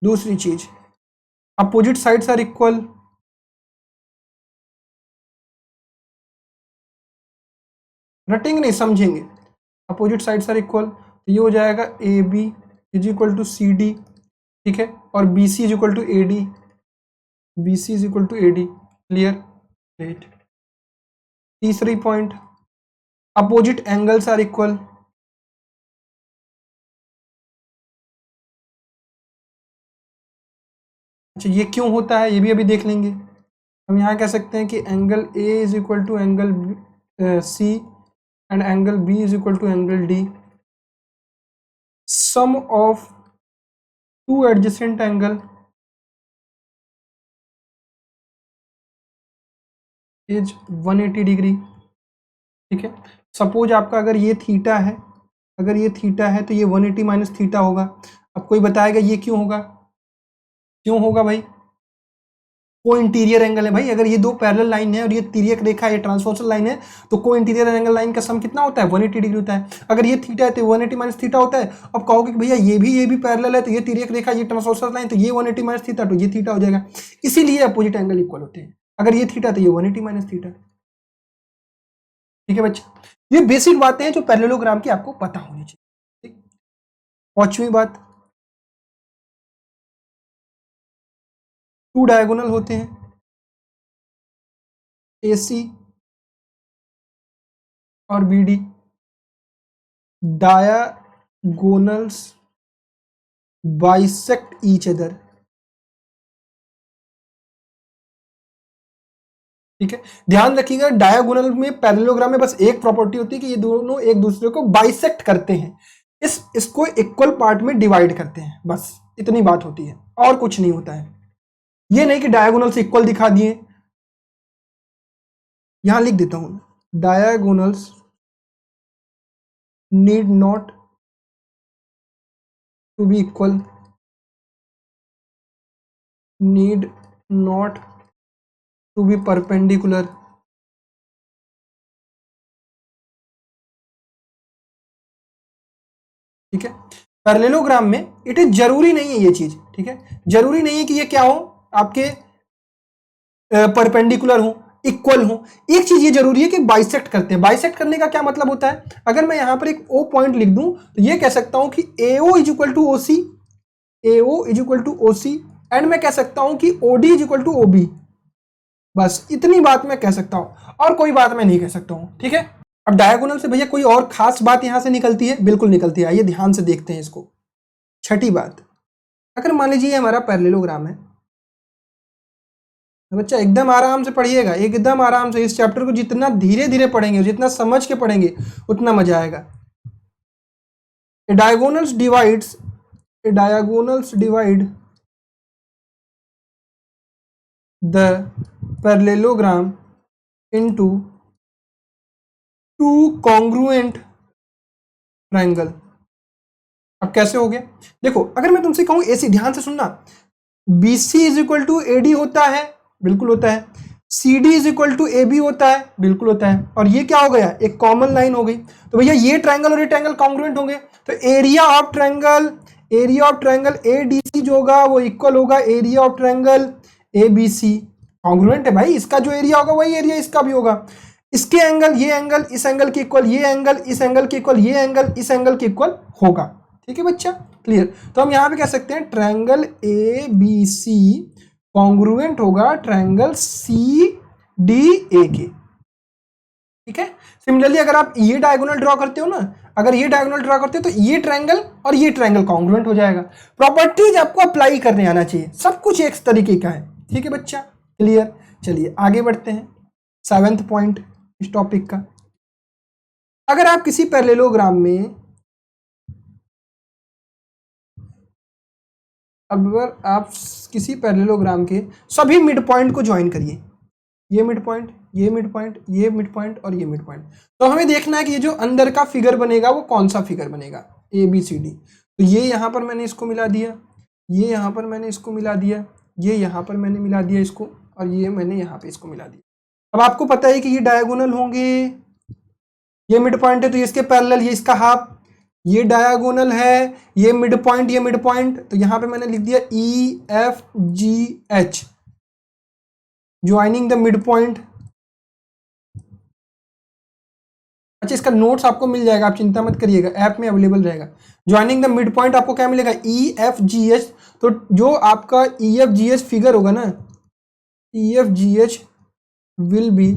दूसरी चीज, अपोजिट साइड्स आर इक्वल, रटेंगे नहीं, समझेंगे। अपोजिट साइड्स आर इक्वल, तो ये हो जाएगा A B is equal to C D, ठीक है, और B C is equal to A D, B C is equal to A D. Clear? Great. तीसरी point, opposite angles are equal, अच्छा ये क्यों होता है ये भी अभी देख लेंगे। हम यहाँ कह सकते हैं कि angle A is equal to angle C and angle B is equal to angle D, sum of two adjacent angle is 180 degree. ठीक है, सपोज आपका अगर ये थीटा है, अगर ये थीटा है तो ये 180 माइनस थीटा होगा। अब कोई बताएगा ये क्यों होगा? क्यों होगा भाई? को इंटीरियर एंगल है भाई। अगर ये दो पैरेलल लाइन है और ये तिर्यक रेखा, ये ट्रांसवर्सल लाइन है, तो को इंटीरियर एंगल लाइन का सम कितना होता है? 180 डिग्री होता है। अगर ये थीटा है तो 180 माइनस थीटा होता है। अब कहोगे कि भैया ये भी पैरेलल है, तो ये तिर्यक रेखा, ये ट्रांसवर्सल लाइन, तो ये 180 माइनस थीटा, तो ये थीटा हो जाएगा। इसीलिए अपोजिट एंगल इक्वल होते हैं। अगर ये थीटा तो ये 180 माइनस थीटा। ठीक है बच्चा, ये बेसिक बातें हैं जो पैरेललोग्राम की आपको पता होनी चाहिए। ठीक, पांचवी बात, टू डायगोनल होते हैं, AC और BD, diagonals bisect each other. ठीक है, ध्यान रखिएगा, डायगोनल में, पैरेललोग्राम में बस एक प्रॉपर्टी होती है कि ये दोनों एक दूसरे को बाइसेक्ट करते हैं, इसको इक्वल पार्ट में डिवाइड करते हैं, बस इतनी बात होती है, और कुछ नहीं होता है। ये नहीं कि डायगोनल से इक्वल दिखा दिए। यहां लिख देता हूं, diagonals need not to be equal, need not to be perpendicular. ठीक है, पैरेललोग्राम में इट इज जरूरी नहीं है ये चीज। ठीक है, जरूरी नहीं है कि ये क्या हो, आपके परपेंडिकुलर हो, इक्वल हो। एक चीज ये जरूरी है कि बाइसेक्ट करते हैं। बाइसेक्ट करने का क्या मतलब होता है? अगर मैं यहां पर एक ओ पॉइंट लिख दूं तो ये कह सकता हूं कि AO is equal to OC, AO is equal to OC, and मैं कह सकता हूं कि OD is equal to OB। बस इतनी बात मैं कह सकता हूं, और कोई बात मैं नहीं कह सकता हूं। ठीक है, अब डायगोनल से भैया कोई और खास बात यहां से निकलती है? बिल्कुल निकलती है। आइए ध्यान से देखते हैं इसको। छठी बात, अगर मान लीजिए हमारा पैरेललोग्राम है, तो बच्चा एकदम आराम से पढ़िएगा, एकदम आराम से। इस चैप्टर को जितना धीरे धीरे पढ़ेंगे, जितना समझ के पढ़ेंगे, उतना मजा आएगा। Diagonals divides, diagonals divide the parallelogram into two congruent triangle. अब कैसे हो गया? देखो, अगर मैं तुमसे कहूं AC, ध्यान से सुनना, BC is equal to AD होता है, बिल्कुल होता है। CD is equal to AB होता है, बिल्कुल होता है। और ये क्या हो गया? एक कॉमन लाइन हो गई। तो भैया ये ट्रायंगल और ये ट्रायंगल कॉन्ग्रुएंट होंगे, तो एरिया ऑफ ट्रायंगल ADC जो होगा वो इक्वल होगा area of triangle ABC। Congruent है भाई, इसका जो एरिया होगा वही एरिया इसका भी होगा। इसके एंगल, ये एंगल इस एंगल के इक्वल, ये एंगल इस एंगल के इक्वल, ये एंगल इस एंगल के इक्वल होगा। ठीक है बच्चा, क्लियर? तो हम यहां पे कह सकते हैं ट्रायंगल ABC कॉन्ग्रुएंट होगा ट्रायंगल CDA के। ठीक है, सिमिलरली अगर आप ये डायगोनल ड्रॉ करते हो ना, अगर ये डायगोनल ड्रॉ करते हो तो ये ट्रायंगल और ये ट्रायंगल कॉन्ग्रुएंट हो जाएगा। प्रॉपर्टीज आपको अप्लाई करने आना चाहिए, सब कुछ एक तरीके का है। ठीक है बच्चा, क्लियर? चलिए आगे बढ़ते हैं। 7th पॉइंट इस टॉपिक का। अगर आप किसी पैरेललोग्राम में के सभी मिड पॉइंट को ज्वाइन करिए, ये मिड पॉइंट, ये मिड पॉइंट, ये मिड पॉइंट और ये मिड पॉइंट, तो हमें देखना है कि ये जो अंदर का फिगर बनेगा वो कौन सा फिगर बनेगा, ABCD। तो ये यहाँ पर मैंने इसको मिला दिया, ये यहाँ पर मैंने इसको मिला दिया, ये यहाँ पर मैंने मिला दिया इसको, और ये मैंने यहाँ पे इसको मिला दिया। अब आपको पता है कि ये डायगोनल होंगे, ये मिड पॉइंट है तो ये इसके पैरेलल, ये इसका हाफ, ये डायगोनल है, ये मिड पॉइंट, ये मिड पॉइंट, तो यहां पे मैंने लिख दिया EFGH joining the mid point. अच्छा, इसका नोट्स आपको मिल जाएगा, आप चिंता मत करिएगा, ऐप में अवेलेबल रहेगा। ज्वाइनिंग द मिड पॉइंट आपको क्या मिलेगा, EFGH। तो जो आपका EFGH फिगर होगा ना, EFGH विल बी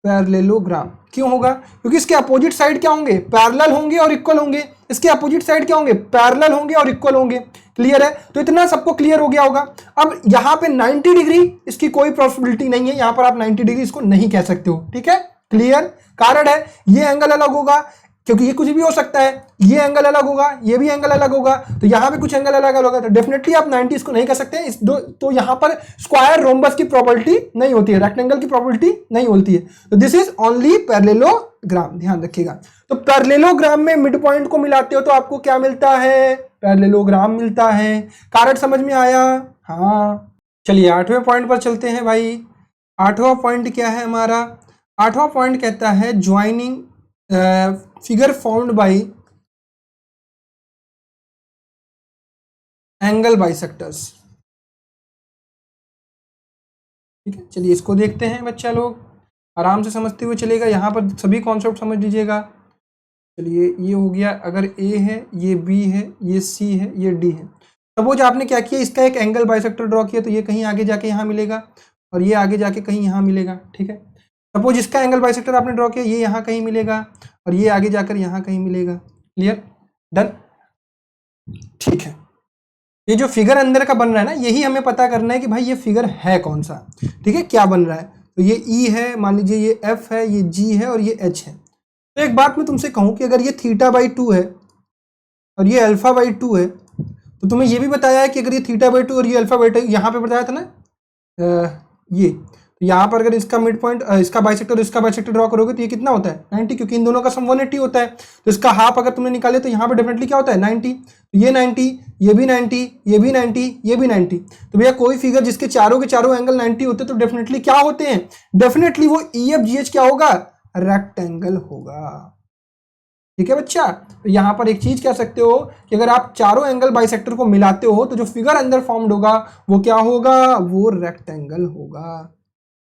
पैरेललोग्राम। क्यों होगा? क्योंकि इसके अपोजिट साइड क्या होंगे, पैरेलल होंगे और इक्वल होंगे। इसके अपोजिट साइड क्या होंगे, पैरेलल होंगे और इक्वल होंगे। क्लियर है? तो इतना सबको क्लियर हो गया होगा। अब यहाँ पे 90 डिग्री इसकी कोई पॉसिबिलिटी नहीं है, यहाँ पर आप 90 डिग्री इसको नहीं कह सकते हो। ठीक है, क्लियर? कारण है ये एंगल अलग होगा, क्योंकि ये कुछ भी हो सकता है, ये एंगल अलग होगा, ये भी एंगल अलग होगा, तो यहाँ पे कुछ एंगल अलग होगा, तो डेफिनेटली आप 90 इसको नहीं कह सकते इस दो। तो यहाँ पर स्क्वायर रोम्बस की प्रॉपर्टी नहीं होती है, रेक्टेंगल की प्रॉपर्टी नहीं होती है। तो दिस इज ओनली पैरेललोग्राम, ध्यान रखिएगा। तो पैरेललोग्राम में मिड पॉइंट को मिलाते हो तो आपको क्या मिलता है, पैरेललोग्राम मिलता है। कारण समझ में आया? हाँ, चलिए 8वें पॉइंट पर चलते हैं भाई। 8वां पॉइंट क्या है हमारा? 8वां पॉइंट कहता है joining figure formed by angle bisectors. ठीक है, चलिए इसको देखते हैं बच्चा लोग, आराम से समझते हुए चलेगा, यहाँ पर सभी कॉन्सेप्ट समझ लीजिएगा। चलिए ये हो गया, अगर A है, ये B है, ये C है, ये D है। सपोज आपने क्या किया, इसका एक एंगल बाइसेक्टर ड्रॉ किया, तो ये कहीं आगे जाके यहाँ मिलेगा और ये आगे जाके कहीं यहाँ मिलेगा। ठीक है, सपोज इसका एंगल बाइसेक्टर आपने ड्रॉ किया, ये यहाँ कहीं मिलेगा और ये आगे जाकर यहाँ कहीं मिलेगा। क्लियर? डन? ठीक है, ये जो फिगर अंदर का बन रहा है ना, यही हमें पता करना है कि भाई ये फिगर है कौन सा। ठीक है, क्या बन रहा है? तो ये E है, मान लीजिए ये F है, ये G है और ये H है। तो एक बात मैं तुमसे कहूँ कि अगर ये θ/2 है और ये α/2 है, तो तुम्हें ये भी बताया है कि अगर ये θ/2 और ये α/2, यहाँ पे बताया था ना ये, तो यहाँ पर अगर इसका मिड पॉइंट, इसका बाइसेक्टर ड्रॉ करोगे तो ये कितना होता है, 90, क्योंकि इन दोनों का सम 180 होता है। तो इसका हाफ अगर तुमने निकाले तो यहाँ पर डेफिनेटली क्या होता है, 90। तो ये 90, ये भी 90, ये भी 90, ये भी 90। तो भैया कोई फिगर जिसके चारों के चारों एंगल 90 होते हैं तो डेफिनेटली क्या होते हैं, डेफिनेटली वो EFGH क्या होगा, रेक्टेंगल होगा। ठीक है बच्चा, तो यहाँ पर एक चीज कह सकते हो कि अगर आप चारों एंगल बाइसेक्टर को मिलाते हो तो जो फिगर अंदर फॉर्म्ड होगा वो क्या होगा, वो रेक्टेंगल होगा।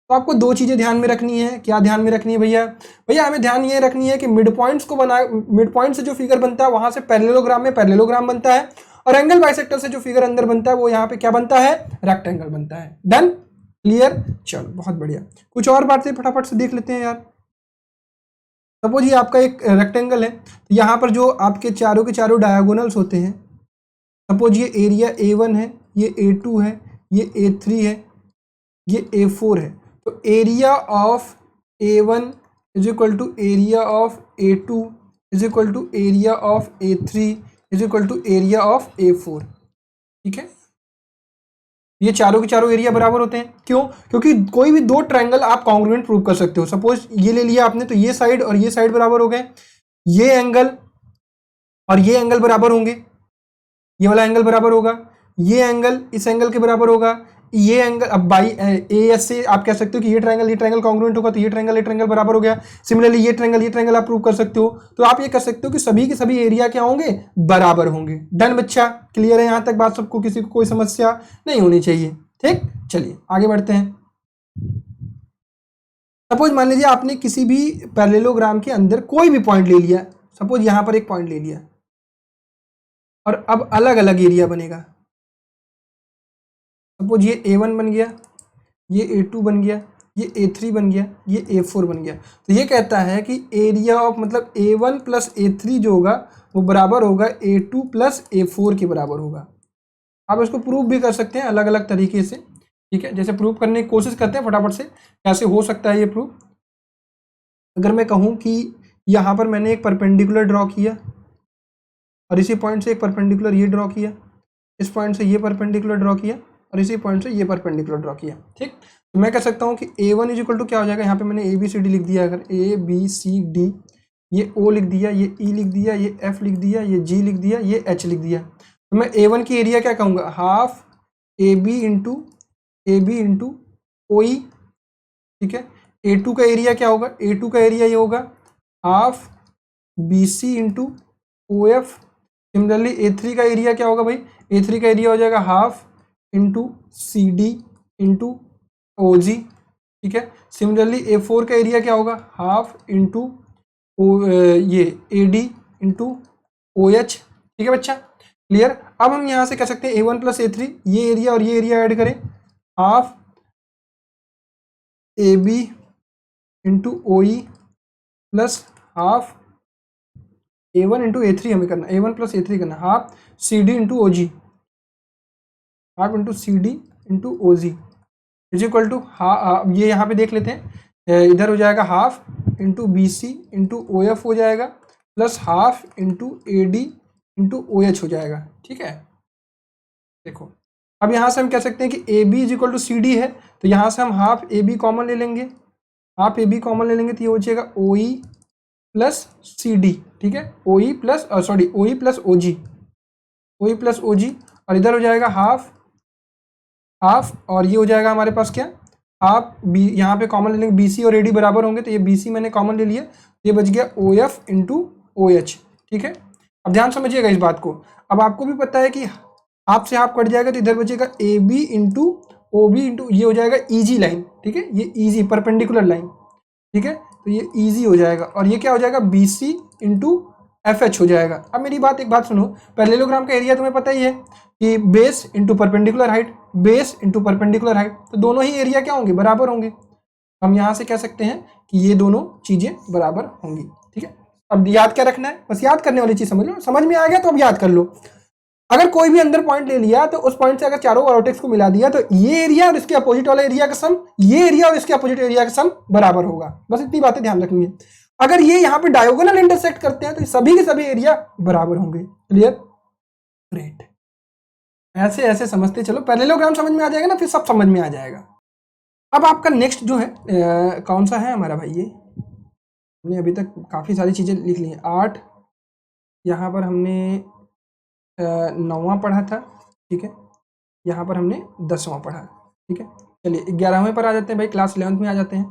तो आपको दो चीजें ध्यान में रखनी है। क्या ध्यान में रखनी है भैया? भैया हमें ध्यान ये रखनी है कि मिड पॉइंट्स को बना, मिड पॉइंट से जो फिगर बनता है वहां से पैरेललोग्राम में पैरेललोग्राम बनता है, और एंगल बाइसेक्टर से जो फिगर अंदर बनता है वो यहाँ पे क्या बनता है, रेक्टेंगल बनता है। डन? क्लियर? चलो बहुत बढ़िया। कुछ और बातें फटाफट से देख लेते हैं यार। सपोज ये आपका एक रेक्टेंगल है, तो यहाँ पर जो आपके चारों के चारों डायगोनल्स होते हैं, सपोज ये एरिया A1 है, ये A2 है, ये A3 है, ये A4 है। तो area of A1 is equal to area of A2 is equal to area of A3 is equal to area of A4। ठीक है, ये चारों के चारों एरिया बराबर होते हैं। क्यों? क्योंकि कोई भी दो ट्रायंगल आप कॉन्ग्रुएंट प्रूव कर सकते हो। सपोज ये ले लिया आपने, तो ये साइड और ये साइड बराबर हो गए, ये एंगल और ये एंगल बराबर होंगे, ये वाला एंगल बराबर होगा, ये एंगल इस एंगल के बराबर होगा, ये एंगल, अब बाई AS से आप कह सकते हो कि ये ट्रायंगल कॉन्ग्रुएंट होगा, तो ये ट्रायंगल बराबर हो गया। सिमिलरली ये ट्रायंगल आप प्रूव कर सकते हो। तो आप ये कर सकते हो कि सभी के सभी एरिया क्या होंगे, बराबर होंगे। डन बच्चा? क्लियर है यहाँ तक बात सबको? किसी को कोई समस्या नहीं होनी चाहिए। ठीक, चलिए आगे बढ़ते हैं। सपोज मान लीजिए आपने किसी भी पैरेललोग्राम के अंदर कोई भी पॉइंट ले लिया, सपोज यहाँ पर एक पॉइंट ले लिया और अब अलग अलग एरिया बनेगा। सपोज ये A1 बन गया, ये A2 बन गया, ये A3 बन गया, ये A4 बन गया। तो ये कहता है कि एरिया ऑफ मतलब A1 प्लस A3 जो होगा वो बराबर होगा A2 प्लस A4 के बराबर होगा। आप इसको प्रूव भी कर सकते हैं अलग अलग तरीके से। ठीक है, जैसे प्रूव करने की कोशिश करते हैं फटाफट से, कैसे हो सकता है ये प्रूव। अगर मैं कहूँ कि यहाँ पर मैंने एक परपेंडिकुलर ड्रॉ किया और इसी पॉइंट से एक परपेंडिकुलर ये ड्रॉ किया, इस पॉइंट से ये परपेंडिकुलर ड्रॉ किया और इसी पॉइंट से ये परपेंडिकुलर ड्रॉ किया, ठीक। तो मैं कह सकता हूँ कि A1 इज इक्वल टू क्या हो जाएगा, यहाँ पे मैंने ABCD लिख दिया, अगर ABCD, ये O लिख दिया, ये E लिख दिया, ये F लिख दिया, ये G लिख दिया, ये H लिख दिया, तो मैं A1 की एरिया क्या कहूँगा, हाफ AB इंटू OE, ठीक है। A2 का एरिया क्या होगा, A2 का एरिया ये होगा half BC into OF। Similarly A3 का एरिया क्या होगा भाई, A3 का एरिया हो जाएगा half into CD into OG, ठीक है। सिमिलरली A4 का एरिया क्या होगा, हाफ इंटू ये AD इंटू OH, ठीक है बच्चा, क्लियर। अब हम यहाँ से कह सकते हैं A1 प्लस A3, ये एरिया और ये एरिया ऐड करें, half AB into OE plus half A1 into A3 हमें करना, A1 प्लस A3 करना, half CD into OG, half into CD into OG is equal to ये यहाँ पे देख लेते हैं, इधर हो जाएगा half into BC into OF हो जाएगा plus half into AD into OH हो जाएगा, ठीक है। देखो अब यहाँ से हम कह सकते हैं कि AB is equal to CD है, तो यहाँ से हम हाफ AB कॉमन ले लेंगे, हाफ AB कॉमन ले लेंगे तो ये हो जाएगा OE प्लस CD, ठीक है, OE plus OE plus OG, OE plus OG, और इधर हो जाएगा हाफ और ये हो जाएगा हमारे पास क्या, हाफ बी, यहाँ पे कॉमन ले लेंगे, BC और AD बराबर होंगे, तो ये BC मैंने कॉमन ले लिया, ये बच गया OF इंटू OH, ठीक है। अब ध्यान समझिएगा इस बात को, अब आपको भी पता है कि हाफ से हाफ कट जाएगा तो इधर बचेगा AB इंटू OB इंटू ये हो जाएगा EG लाइन, ठीक है, ये EG परपेंडिकुलर लाइन, ठीक है, तो ये EG हो जाएगा और ये क्या हो जाएगा BC इंटू FH हो जाएगा। अब मेरी बात एक बात सुनो, पैरेललोग्राम का एरिया तुम्हें पता ही है कि base into perpendicular height, base into perpendicular height, तो दोनों ही एरिया क्या होंगे, बराबर होंगे। हम यहाँ से कह सकते हैं कि ये दोनों चीजें बराबर होंगी, ठीक है। अब याद क्या रखना है, बस याद करने वाली चीज समझ लो, समझ में आ गया तो अब याद कर लो। अगर कोई भी अंदर पॉइंट ले लिया तो उस पॉइंट से अगर चारों वर्टेक्स को मिला दिया तो ये एरिया और इसके अपोजिट वाला एरिया का सम, ये एरिया और इसके अपोजिट एरिया का सम बराबर होगा, बस इतनी बातें ध्यान रखनी है। अगर ये यहाँ पे डायगोनल इंटरसेक्ट करते हैं तो सभी के सभी एरिया बराबर होंगे, क्लियर, ग्रेट। ऐसे ऐसे समझते चलो, पैरेललोग्राम समझ में आ जाएगा ना, फिर सब समझ में आ जाएगा। अब आपका नेक्स्ट जो है कौन सा है हमारा भाई, ये हमने अभी तक काफ़ी सारी चीज़ें लिख ली हैं, 8, यहाँ पर हमने 9वां पढ़ा था, ठीक है, यहाँ पर हमने 10वां पढ़ा, ठीक है। चलिए 11वें पर आ जाते हैं भाई, क्लास 11th में आ जाते हैं।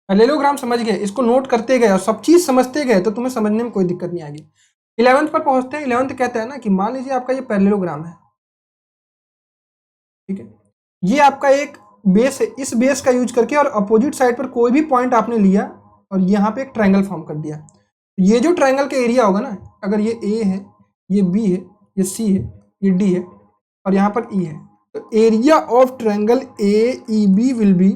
पैरेललोग्राम समझ गए, इसको नोट करते गए और सब चीज़ समझते गए तो तुम्हें समझने में कोई दिक्कत नहीं आएगी। 11th पर पहुँचते हैं, 11th कहता है ना कि मान लीजिए आपका ये पैरेललोग्राम है, ठीक है, ये आपका एक बेस है, इस बेस का यूज करके और अपोजिट साइड पर कोई भी पॉइंट आपने लिया और यहाँ पे एक ट्रायंगल फॉर्म कर दिया, ये जो ट्रायंगल का एरिया होगा ना, अगर ये A है, ये B है, ये C है, ये D है और यहाँ पर E है, तो area of triangle AEB will be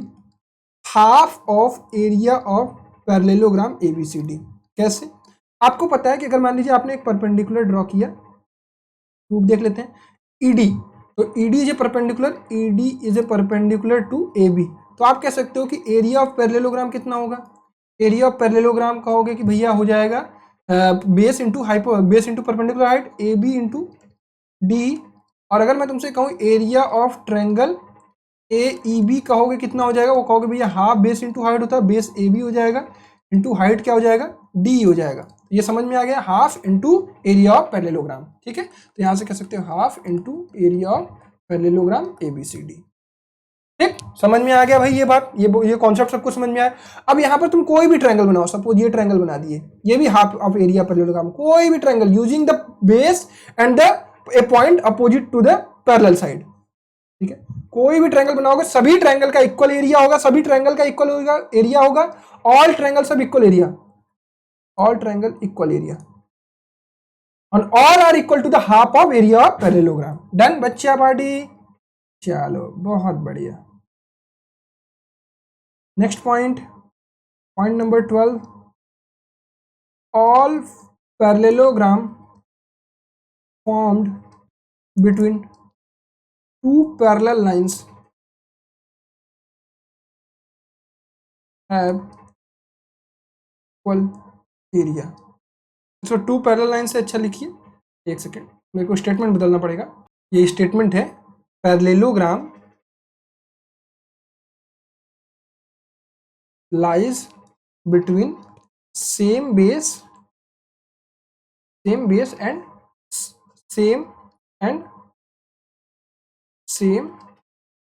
half of area of parallelogram ABCD। कैसे, आपको पता है कि अगर मान लीजिए आपने एक परपेंडिकुलर ड्रॉ किया, प्रूफ देख लेते हैं, ED, तो ED is a perpendicular, ED is a perpendicular to AB, तो आप कह सकते हो कि एरिया ऑफ पैरेललोग्राम कितना होगा, एरिया ऑफ पैरेललोग्राम कहोगे कि भैया हो जाएगा base into base into perpendicular height AB into D, और अगर मैं तुमसे कहूँ एरिया ऑफ ट्रायंगल AEB कहोगे कितना हो जाएगा, वो कहोगे भैया हाफ बेस इंटू हाइट होता है, बेस AB हो जाएगा इंटू हाइट क्या हो जाएगा, D हो जाएगा। ये समझ में आ गया, half into area of parallelogram, ठीक है, तो यहाँ से कह सकते हो half into area of parallelogram ABCD, ठीक, समझ में आ गया भाई ये बात, ये कॉन्सेप्ट सबको समझ में आया। अब यहाँ पर तुम कोई भी ट्रायंगल बनाओ, सपोज ये ट्रायंगल बना दिए, ये भी हाफ ऑफ एरिया पैरेललोग्राम, कोई भी triangle using the base and the a point opposite to the parallel side, ठीक है, कोई भी ट्रायंगल बनाओगे सभी ट्रायंगल का इक्वल एरिया होगा, सभी ट्रायंगल का इक्वल एरिया होगा, ऑल ट्रायंगल सब equal area, all triangle equal area and all are equal to the half of area of parallelogram. Done बच्चा पार्टी, चलो बहुत बढ़िया। Next point, point number 12, all parallelogram formed between two parallel lines have equal area. इसको to parallel line से अच्छा लिखिए। एक second, मेरे को स्टेटमेंट बदलना पड़ेगा। ये स्टेटमेंट है parallelogram lies between same base and same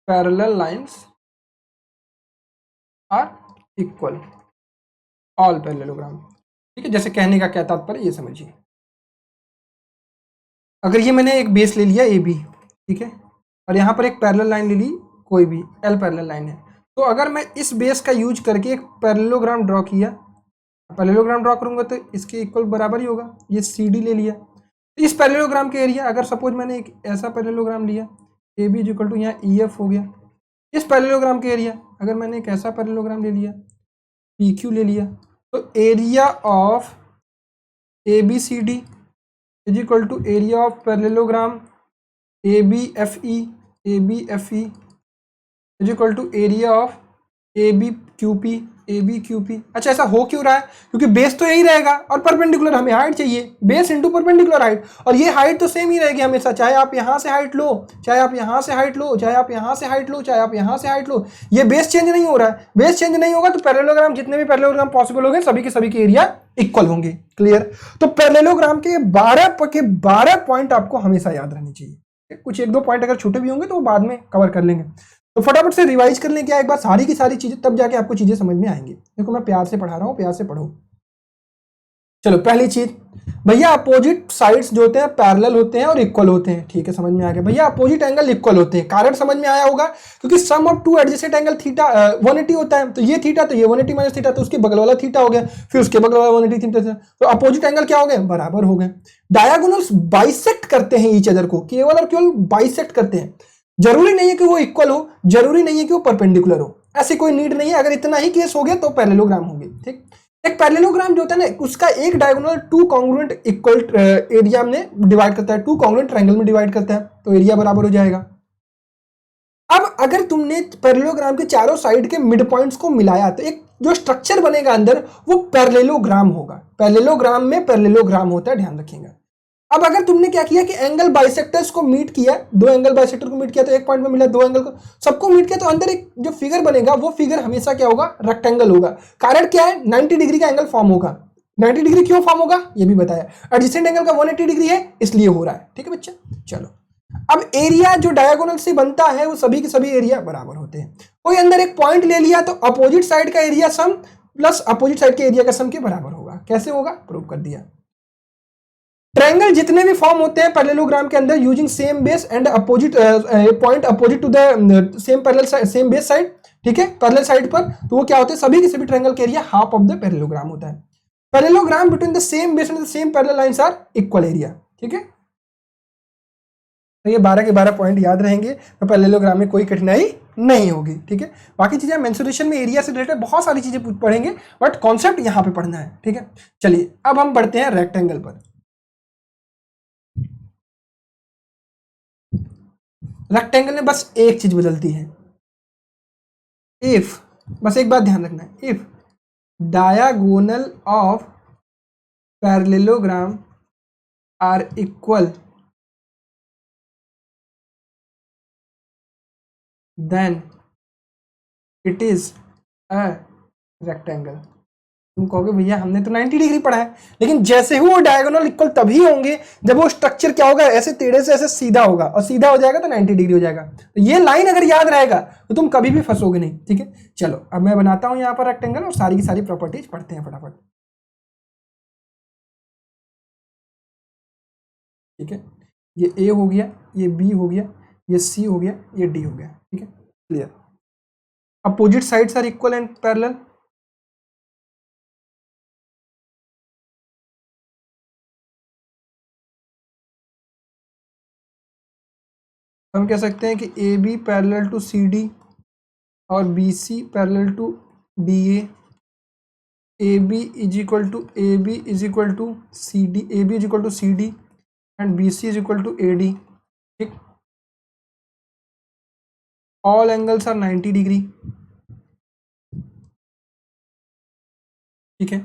parallel lines are equal all parallelogram। ठीक है, जैसे कहने का क्या तात्पर्य ये समझिए। अगर ये मैंने एक बेस ले लिया ए बी, ठीक है, और यहाँ पर एक पैरेलल लाइन ले ली कोई भी एल पैरेलल लाइन है, तो अगर मैं इस बेस का यूज करके एक पैरेललोग्राम ड्रॉ किया, पैरेललोग्राम ड्रॉ करूंगा तो इसके इक्वल बराबर ही होगा। ये सी डी ले लिया, तो इस पैरेललोग्राम के एरिया, अगर सपोज मैंने एक ऐसा पैरेललोग्राम लिया ए बी इक्वल टू यहाँ ई एफ हो गया, इस पैरेललोग्राम के एरिया अगर मैंने एक ऐसा पैरेललोग्राम ले लिया पी क्यू ले लिया, तो area of A B C D is equal to area of parallelogram A B F E is equal to area of A B Q P. अच्छा, ऐसा हो क्यों रहा है? क्योंकि बेस तो यही रहेगा और परपेंडिकुलर हमें हाइट चाहिए, बेस इंटू परपेंडिकुलर हाइट, और ये हाइट तो सेम ही रहेगी हमेशा, चाहे आप यहाँ से हाइट लो, चाहे आप यहाँ से हाइट लो, चाहे आप यहाँ से हाइट लो, चाहे आप यहाँ से हाइट लो, ये बेस चेंज नहीं हो रहा है। बेस चेंज नहीं होगा तो पैरेललोग्राम, जितने भी पैरेललोग्राम पॉसिबल होंगे सभी के एरिया इक्वल होंगे। क्लियर? तो पैरेललोग्राम के 12 पॉइंट आपको हमेशा याद रहने चाहिए। कुछ एक दो पॉइंट अगर छूटे भी होंगे तो वो बाद में कवर कर लेंगे। तो फटाफट से रिवाइज कर लें क्या एक बार सारी की सारी चीजें, तब जाके आपको चीजें समझ में आएंगी। देखो मैं प्यार से पढ़ा रहा हूं, प्यार से पढ़ो। चलो पहली चीज, भैया अपोजिट साइड्स जो होते हैं पैरेलल होते हैं और इक्वल होते हैं। ठीक है, समझ में आ गया। भैया अपोजिट एंगल इक्वल होते हैं, कारण समझ में आया होगा, क्योंकि sum of two adjacent angle theta 180 होता है, तो ये थीटा तो ये 180 माइनस थीटा, तो उसके बगल वाला थीटा हो गया, फिर उसके बगल वाला 180 थीटा, तो अपोजिट एंगल क्या हो गए? बराबर हो गए। डायगोनल्स बाइसेक्ट करते हैं ईच अदर को, केवल और केवल बाइसेक्ट करते हैं। जरूरी नहीं है कि वो इक्वल हो, जरूरी नहीं है कि वो परपेंडिकुलर हो, ऐसी कोई नीड नहीं है। अगर इतना ही केस हो गया तो पैरेललोग्राम होगी। ठीक, एक पैरेललोग्राम जो होता है ना, उसका एक diagonal two congruent equal area में डिवाइड करता है, टू कॉन्ग्रुएंट ट्रायंगल में डिवाइड करता है, तो एरिया बराबर हो जाएगा। अब अगर तुमने पैरेललोग्राम के चारों साइड के मिड पॉइंट्स को मिलाया तो एक जो स्ट्रक्चर बनेगा अंदर वो पैरेललोग्राम होगा। पैरेललोग्राम में पैरेललोग्राम होता है, ध्यान रखिएगा। अब अगर तुमने क्या किया कि एंगल बाइसेक्टर्स को मीट किया, दो एंगल बाइसेक्टर को मीट किया तो एक पॉइंट में मिला, दो एंगल को सबको मीट किया, तो अंदर एक जो फिगर बनेगा वो फिगर हमेशा क्या होगा? रेक्टेंगल होगा। कारण क्या है? 90 डिग्री का एंगल फॉर्म होगा। 90 डिग्री क्यों फॉर्म होगा ये भी बताया। एडजेसेंट एंगल का 180 डिग्री है इसलिए हो रहा है। ठीक है बच्चा, चलो अब एरिया जो डायगोनल से बनता है वो सभी के सभी एरिया बराबर होते हैं। कोई अंदर एक पॉइंट ले लिया तो अपोजिट साइड का area some plus opposite side के एरिया का सम के बराबर होगा। कैसे होगा? प्रूव कर दिया। ट्रायंगल जितने भी फॉर्म होते हैं पैरेललोग्राम के अंदर using same base and opposite point opposite to the same parallel same base side, ठीक है, पैरेलल साइड पर, तो वो क्या होते हैं? सभी के सभी ट्रायंगल के area half of the parallelogram होता है। Parallelogram between the same base and the same parallel lines are equal area. ठीक है, तो ये 12 के 12 पॉइंट याद रहेंगे तो पैरेललोग्राम में कोई कठिनाई नहीं होगी। ठीक है, बाकी चीजें मेंसुरेशन में एरिया से रिलेटेड बहुत सारी चीजें पढ़ेंगे, बट कॉन्सेप्ट यहां पे पढ़ना है। ठीक है, चलिए अब हम बढ़ते हैं रेक्टेंगल पर। रेक्टेंगल में बस एक चीज बदलती है, इफ, बस एक बात ध्यान रखना है, if diagonal of parallelogram are equal then it is a rectangle. तुम कहोगे भैया हमने तो 90 डिग्री पढ़ा है, लेकिन जैसे ही वो डायगोनल इक्वल तभी होंगे जब वो स्ट्रक्चर क्या होगा? ऐसे टेढ़े से ऐसे सीधा होगा, और सीधा हो जाएगा तो 90 डिग्री हो जाएगा। तो ये लाइन अगर याद रहेगा तो तुम कभी भी फंसोगे नहीं। ठीक है, चलो अब मैं बनाता हूं यहां पर रेक्टेंगल और सारी की सारी प्रॉपर्टीज पढ़ते हैं फटाफट। ठीक है, ये ए हो गया, ये बी हो गया, ये सी हो गया, ये डी हो गया। ठीक है, clear. Opposite sides are equal and parallel. हम कह सकते हैं कि A B parallel to C D और B C parallel to D A B is equal to C D, A B is equal to C D and B C is equal to A D. ठीक, all angles are 90 degree. ठीक है,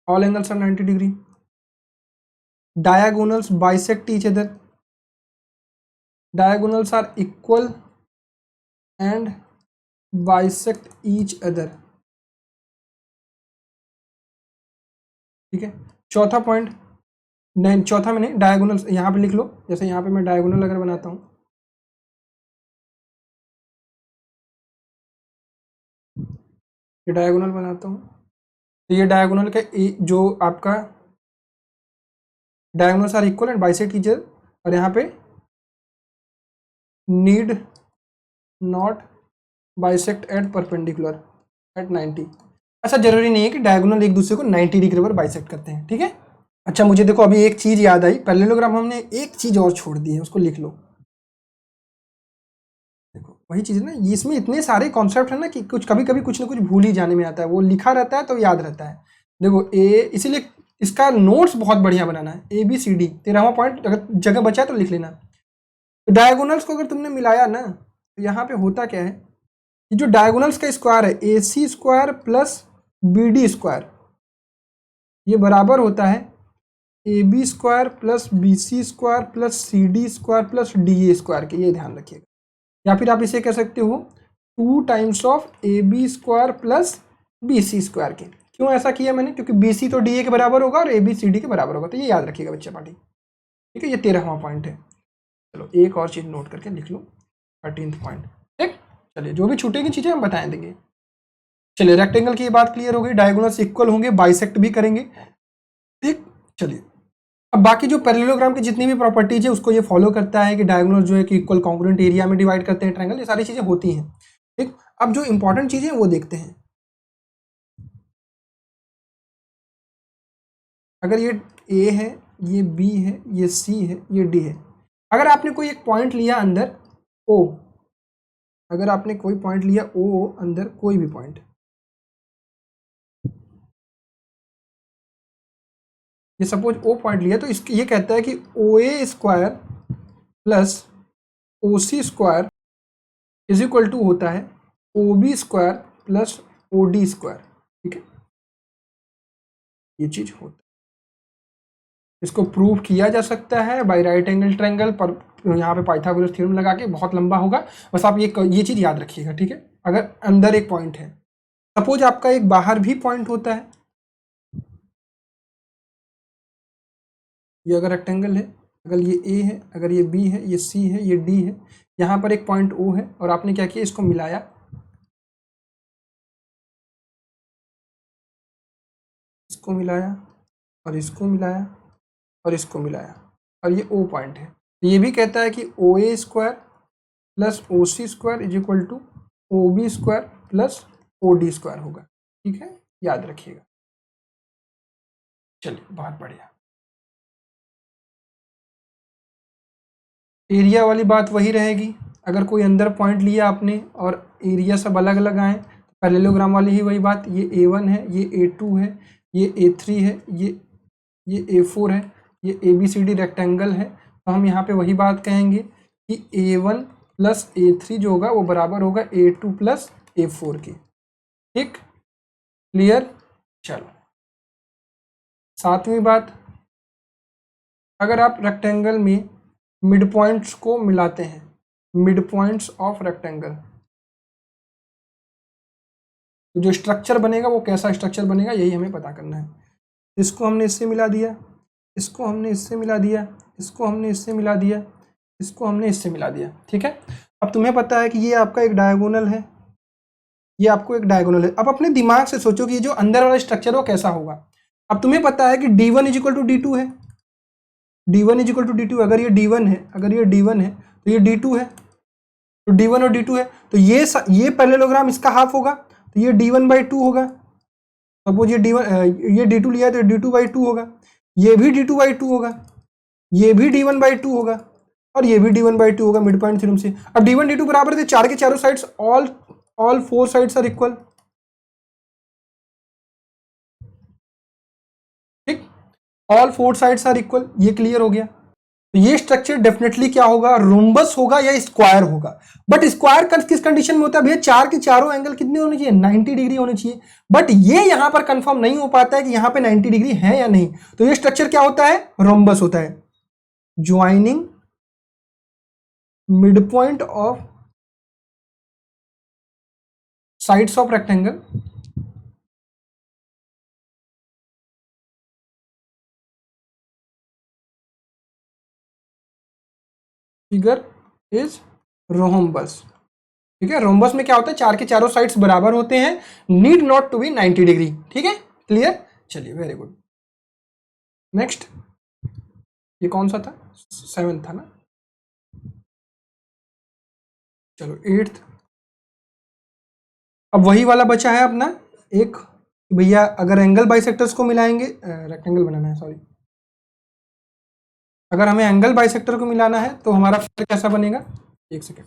all angles are 90 degree, diagonals bisect each other, diagonals are equal and bisect each other. ठीक है, चौथा point, नहीं चौथा में नहीं, डायगोनल्स यहाँ पे लिख लो, जैसे यहाँ पे मैं डायगोनल अगर बनाता हूँ, ये डायगोनल बनाता हूँ, तो ये डायगोनल का जो आपका diagonals are equal and bisect each other, और यहाँ पे need not bisect at perpendicular at 90। अच्छा, जरूरी नहीं है कि डायगोनल एक दूसरे को 90 डिग्री पर बाइसेक्ट करते हैं। ठीक है, अच्छा मुझे देखो अभी एक चीज याद आई, पैरेललोग्राम हमने एक चीज और छोड़ दी है, उसको लिख लो। देखो वही चीज है ना, इसमें इतने सारे कॉन्सेप्ट है ना कि कुछ कभी कभी कुछ ना कुछ भूल ही जाने में आता है, वो लिखा रहता है तो याद रहता है। देखो इसीलिए इसका नोट्स बहुत बढ़िया बनाना है, ABCD 13वां पॉइंट अगर जगह बचा तो लिख लेना। डायगोनल्स को अगर तुमने मिलाया ना, तो यहाँ पे होता क्या है, ये जो डायगोनल्स का स्क्वायर है AC square plus BD square, ये बराबर होता है AB square plus BC square plus CD square plus DA square के, ये ध्यान रखिएगा। या फिर आप इसे कह सकते हो 2 times of AB square plus BC square के। क्यों ऐसा किया मैंने, क्योंकि BC तो DA के बराबर होगा और AB CD के बराबर होगा, तो ये याद रखिएगा बच्चे पार्टी। ठीक है, ये 13वां पॉइंट है। चलो एक और चीज नोट करके लिख लो, 13th पॉइंट। ठीक, चलिए जो भी छूटेगी चीजें हम बताएं देंगे। चलिए रेक्टेंगल की ये बात क्लियर हो गई, डायगोनल्स इक्वल होंगे, बाइसेक्ट भी करेंगे। ठीक, चलिए अब बाकी जो पैरेललोग्राम की जितनी भी प्रॉपर्टीज है उसको ये फॉलो करता है कि डायगोनल जो है कि इक्वल कॉन्ग्रुएंट एरिया में डिवाइड करते हैं ट्रायंगल, ये सारी चीजें होती हैं। ठीक, अब जो इंपॉर्टेंट चीजें हैं वो देखते हैं। अगर ये A है, ये B है, ये C है, ये D है, अगर आपने कोई एक पॉइंट लिया अंदर O, अगर आपने कोई पॉइंट लिया O अंदर, कोई भी पॉइंट, ये सपोज O पॉइंट लिया, तो इसकी ये कहता है कि OA square plus OC square is equal to होता है OB square plus OD square. ठीक है, ये चीज होता है, इसको प्रूव किया जा सकता है बाय राइट एंगल ट्रायंगल पर, यहाँ पे पाइथागोरस थ्योरम लगा के, बहुत लंबा होगा, बस आप ये चीज याद रखिएगा। ठीक है, अगर अंदर एक पॉइंट है, सपोज आपका एक बाहर भी पॉइंट होता है, ये अगर रेक्टेंगल है, अगर ये A है, अगर ये B है, ये C है, ये D है, यहाँ पर एक पॉइंट O है, और आपने क्या किया, इसको मिलाया, इसको मिलाया और इसको मिलाया और इसको मिलाया, और ये O पॉइंट है, तो ये भी कहता है कि OA square plus OC square is equal to OB square plus OD square होगा। ठीक है, याद रखिएगा। चलिए बहुत बढ़िया, एरिया वाली बात वही रहेगी, अगर कोई अंदर पॉइंट लिया आपने और एरिया सब अलग अलग आए, पैरेललोग्राम वाली ही वही बात, ये A1 है, ये A2 है, ये A3 है, ये A4 है, ये ABCD रेक्टेंगल है, तो हम यहाँ पे वही बात कहेंगे कि A1 प्लस A3 जो होगा वो बराबर होगा A2 प्लस A4 के। ठीक, क्लियर। चलो 7वीं बात, अगर आप रेक्टेंगल में मिड पॉइंट्स को मिलाते हैं, मिड पॉइंट्स ऑफ रेक्टेंगल, तो जो स्ट्रक्चर बनेगा वो कैसा स्ट्रक्चर बनेगा, यही हमें पता करना है। इसको हमने इससे मिला दिया, इसको हमने इससे मिला दिया, इसको हमने इससे मिला दिया, इसको हमने इससे मिला दिया। ठीक है, अब तुम्हें पता है कि ये आपका एक डायगोनल है, ये आपको एक डायगोनल है। अब अपने दिमाग से सोचो कि ये जो अंदर वाला स्ट्रक्चर वो कैसा होगा। अब तुम्हें पता है कि D1 is equal to D2 है, D1 is equal to D2, अगर ये D1 है, अगर ये D1 है तो ये D2 है, तो D1 और D2 है, तो ये पैरेललोग्राम इसका हाफ होगा, तो ये D1/2 होगा। सपोज ये D2 लिया है तो D2/2 होगा, ये भी D2/2 होगा, ये भी D1/2 होगा, और ये भी D1/2 होगा मिड पॉइंट थ्योरम से। अब D1 D2 बराबर थे, चार के चारों sides, all 4 sides are equal. ठीक, ऑल 4 साइड्स आर इक्वल, ये क्लियर हो गया। तो ये स्ट्रक्चर डेफिनेटली क्या होगा, रोम्बस होगा या स्क्वायर होगा। बट स्क्वायर किस कंडीशन में होता है भैया, चार के चारों एंगल कितने होने चाहिए, 90 डिग्री होने चाहिए। बट ये यहां पर कंफर्म नहीं हो पाता है कि यहां पे 90 डिग्री है या नहीं। तो ये स्ट्रक्चर क्या होता है, रोम्बस होता है। Joining mid point of sides of rectangle figure is rhombus. ठीक है, रोम्बस में क्या होता है, चार के चारों साइड्स बराबर होते हैं, need not to be 90 degree. ठीक है, क्लियर, चलिए वेरी गुड। नेक्स्ट, ये कौन सा था, 7th था ना, चलो 8th। अब वही वाला बचा है अपना एक, भैया अगर एंगल बाइसेक्टर्स को मिलाएंगे, रेक्टेंगल बनाना है सॉरी, अगर हमें एंगल बाइसेक्टर को मिलाना है तो हमारा फिगर कैसा बनेगा, एक सेकेंड,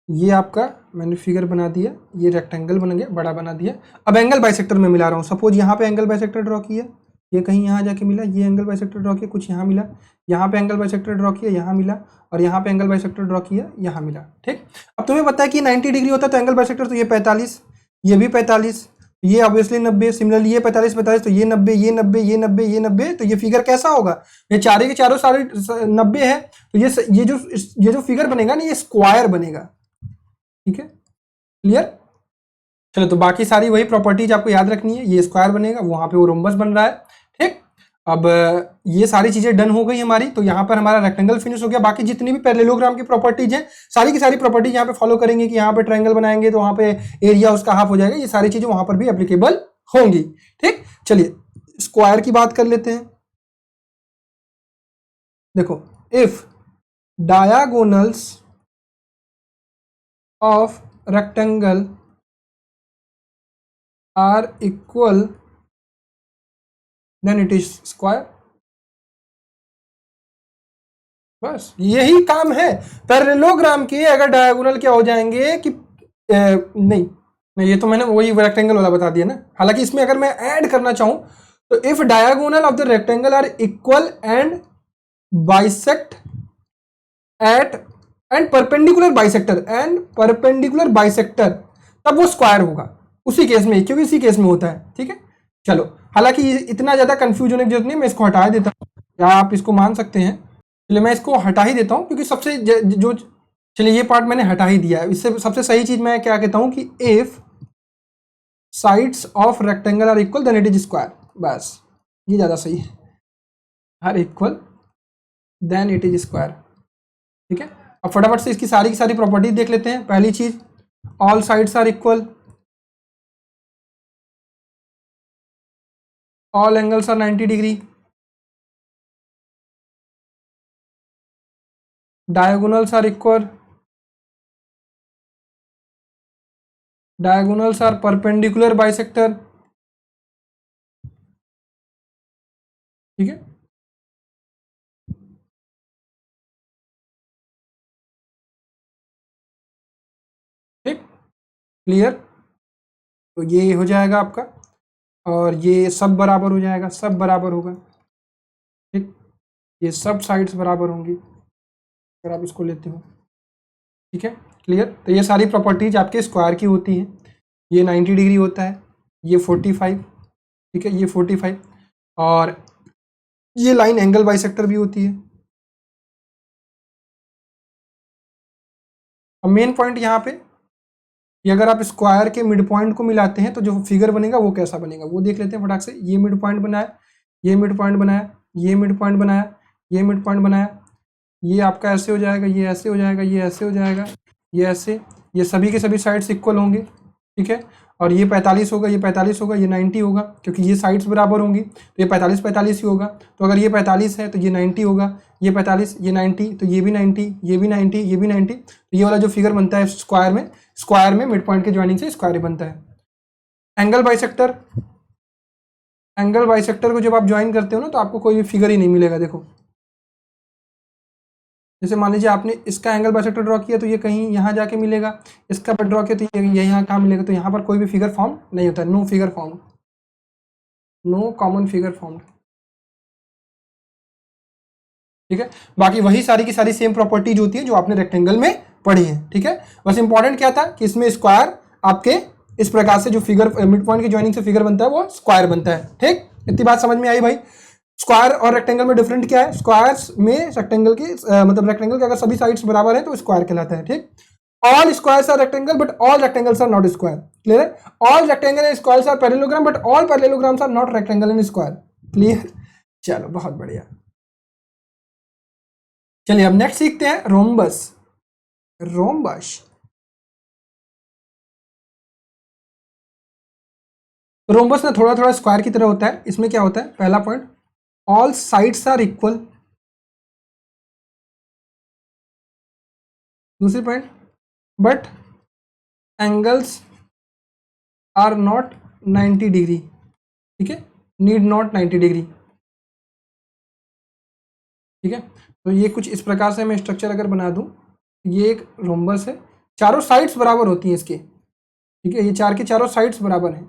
ये आपका मैंने फिगर बना दिया, ये रेक्टेंगल बन गया, बड़ा बना दिया। अब एंगल बाइसेक्टर में मिला रहा हूँ, सपोज यहाँ पे एंगल बाइसेक्टर ड्रॉ किया, ये कहीं यहाँ जाके मिला, ये एंगल बाइसेक्टर ड्रॉ किया, कुछ यहाँ मिला, यहाँ पे एंगल बाइसेक्टर ड्रॉ किया, यहाँ मिला, और यहाँ पे एंगल बाइसेक्टर ड्रॉ किया, यहाँ मिला। ठीक, अब तुम्हें पता है कि 90 डिग्री होता है तो एंगल बाइसेक्टर, तो ये 45, ये भी 45, ये ऑब्वियसली 90, सिमिलरली ये 45 45, तो ये 90, ये 90, ये 90, ये 90, तो ये फिगर कैसा होगा, ये चारे के चारों सारे 90 है, तो ये जो फिगर बनेगा ना, ये स्क्वायर बनेगा। ठीक है, क्लियर, चलो तो बाकी सारी वही प्रॉपर्टीज आपको याद रखनी है, ये स्क्वायर बनेगा, वहां पे वो रोम्बस बन रहा है। ठीक, अब ये सारी चीजें डन हो गई हमारी, तो यहाँ पर हमारा रेक्टेंगल फिनिश हो गया। बाकी जितनी भी पैरेललोग्राम की प्रॉपर्टीज हैं, सारी की सारी प्रॉपर्टीज यहाँ पे फॉलो करेंगे कि यहाँ पे ट्रायंगल बनाएंगे तो वहां पे एरिया उसका हाफ हो जाएगा, ये सारी चीजें वहां पर भी एप्लीकेबल होंगी। ठीक, चलिए स्क्वायर की बात कर लेते हैं। देखो, if diagonals of rectangle are equal then it is square। बस यही काम है पैरेललोग्राम के। अगर डायगोनल क्या हो जाएंगे कि नहीं, ये तो मैंने वही रेक्टेंगल वाला बता दिया ना। हालांकि इसमें अगर मैं ऐड करना चाहूं तो if diagonal of the rectangle are equal and bisect at and perpendicular bisector तब वो स्क्वायर होगा उसी केस में, क्योंकि इसी केस में होता है। ठीक है, चलो हालांकि इतना ज्यादा कंफ्यूज होने की जरूरत नहीं, मैं इसको हटा देता हूँ, या आप इसको मान सकते हैं। चलिए मैं इसको हटा ही देता हूँ, क्योंकि सबसे जो चलिए ये पार्ट मैंने हटा ही दिया है। इससे सबसे सही चीज मैं क्या कहता हूँ कि if sides of rectangle are equal then it is square, बस ये ज्यादा सही है, are equal then it is square. ठीक है, अब फटाफट से इसकी सारी की सारी प्रॉपर्टीज देख लेते हैं। पहली चीज, all sides are equal, all angles are 90 degree, diagonals are equal, diagonals are perpendicular bisector। ठीक है, ठीक, क्लियर, तो ये हो जाएगा आपका, और ये सब बराबर हो जाएगा, सब बराबर होगा। ठीक, ये सब साइड्स बराबर होंगी अगर आप इसको लेते हो। ठीक है, क्लियर, तो ये सारी प्रॉपर्टीज आपके स्क्वायर की होती हैं। ये 90 डिग्री होता है, ये 45, ठीक है, ये 45, और ये लाइन एंगल बाइसेक्टर भी होती है। अब मेन पॉइंट यहाँ पे कि अगर आप स्क्वायर के मिड पॉइंट को मिलाते हैं तो जो फिगर बनेगा वो कैसा बनेगा वो देख लेते हैं फटाक से। ये मिड पॉइंट बनाया, ये मिड पॉइंट बनाया, ये मिड पॉइंट बनाया, ये मिड पॉइंट बनाया, ये आपका ऐसे हो जाएगा, ये ऐसे हो जाएगा, ये ऐसे हो जाएगा, ये ऐसे, ये सभी के सभी साइड्स इक्वल होंगे। ठीक है, और ये 45 होगा, ये 45 होगा, ये 90 होगा, क्योंकि ये साइड्स बराबर होंगी तो ये 45 45 ही होगा। तो अगर ये 45 है तो ये 90 होगा, ये 45 ये 90, तो ये भी 90, ये भी 90, ये भी 90। तो ये वाला जो फिगर बनता है स्क्वायर में मिड पॉइंट के ज्वाइनिंग से स्क्वायर बनता है। एंगल बाइसेक्टर को जब आप ज्वाइन करते हो ना तो आपको कोई भी फिगर ही नहीं मिलेगा। देखो जैसे मान लीजिए आपने इसका एंगल बाइसेक्टर ड्रॉ किया तो ये कहीं यहाँ जाके मिलेगा, इसका पर ड्रॉ किया तो ये यहाँ कहाँ मिलेगा, तो यहाँ पर कोई भी फिगर फॉर्म नहीं होता, no figure form, no common figure form. ठीक है। बाकी वही सारी की सारी सेम प्रॉपर्टीज होती है जो आपने रेक्टेंगल में पढ़ी है। ठीक है, बस इंपॉर्टेंट क्या था कि इसमें स्क्वायर आपके इस प्रकार से जो फिगर मिड पॉइंट की ज्वाइनिंग से फिगर बनता है वो स्क्वायर बनता है। ठीक, इतनी बात समझ में आई भाई। स्क्वायर और रेक्टेंगल में डिफरेंट क्या है? स्क्वायर्स में रेक्टेंगल की मतलब रेक्टेंगल के अगर सभी साइड्स बराबर है तो स्क्वायर कहलाता है। ठीक, all squares are rectangle but all rectangles are not square. Clear है? All rectangle and squares are parallelogram but all parallelograms are not rectangle and square. Clear? चलो बहुत बढ़िया। चलिए अब नेक्स्ट सीखते हैं रोम्बस। रोम्बस, रोम्बस ना थोड़ा थोड़ा स्क्वायर की तरह होता है। इसमें क्या होता है? पहला point, all sides are equal. दूसरी point, but angles are not 90 degree. ठीक है, नीड नॉट 90 डिग्री। ठीक है, तो ये कुछ इस प्रकार से मैं स्ट्रक्चर अगर बना दूं, ये एक रोम्बस है, चारों साइड्स बराबर होती हैं इसके। ठीक है, ये चार के चारों साइड्स बराबर हैं,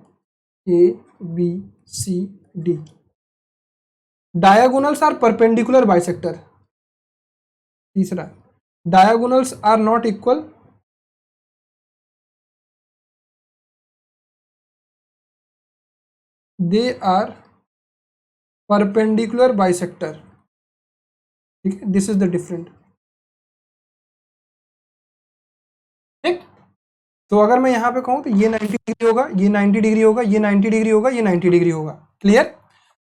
A B C D. Diagonals are perpendicular bisector. तीसरा, diagonals are not equal, they are perpendicular bisector. ठीक है, दिस इज द डिफरेंट। ठीक, तो अगर मैं यहां पे कहूं तो ये 90 डिग्री होगा, ये 90 डिग्री होगा, ये 90 डिग्री होगा, ये 90 डिग्री होगा। क्लियर?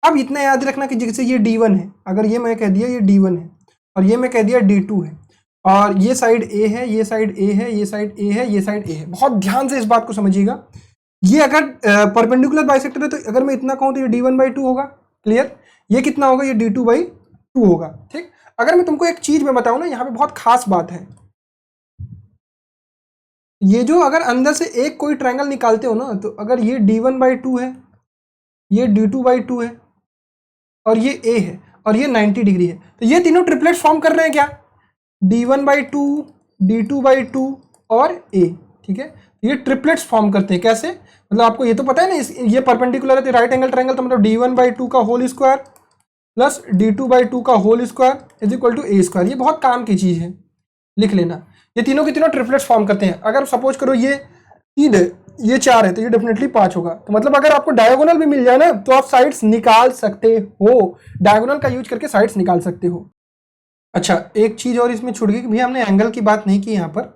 अब इतना याद रखना कि जैसे ये D1 है, अगर ये मैं कह दिया ये D1 है और ये मैं कह दिया D2 है और ये साइड A है, ये साइड A है, ये साइड A है, ये साइड A है। बहुत ध्यान से इस बात को समझिएगा। ये अगर परपेंडिकुलर बाइसेक्टर है तो अगर मैं इतना कहूं तो ये D1/2 होगा। क्लियर? ये कितना होगा? ये D2/2 होगा। ठीक, अगर मैं तुमको एक चीज में बताऊं ना, यहाँ पे बहुत खास बात है। ये जो अगर अंदर से एक कोई ट्रायंगल निकालते हो ना, तो अगर ये D1/2 है, ये D2/2 है और ये A है और ये 90 डिग्री है, तो ये तीनों ट्रिपलेट्स फॉर्म कर रहे हैं क्या? D1/2, D2/2 और A। ठीक है, ये ट्रिपलेट्स फॉर्म करते हैं। कैसे? मतलब आपको ये तो पता है ना, ये परपेंडिकुलर है तो राइट एंगल ट्रायंगल, तो मतलब D1/2 का होल स्क्वायर प्लस D2/2 का whole square is equal to A square. ये बहुत काम की चीज है, लिख लेना। ये तीनों के तीनों ट्रिपलेट्स फॉर्म करते हैं। अगर सपोज करो ये 3 है, ये 4 है, तो ये डेफिनेटली 5 होगा। तो मतलब अगर आपको डायगोनल भी मिल जाए ना तो आप साइड्स निकाल सकते हो, डायगोनल का यूज करके साइड्स निकाल सकते हो। अच्छा, एक चीज और इसमें छूट गई कि भैया हमने एंगल की बात नहीं की यहाँ पर,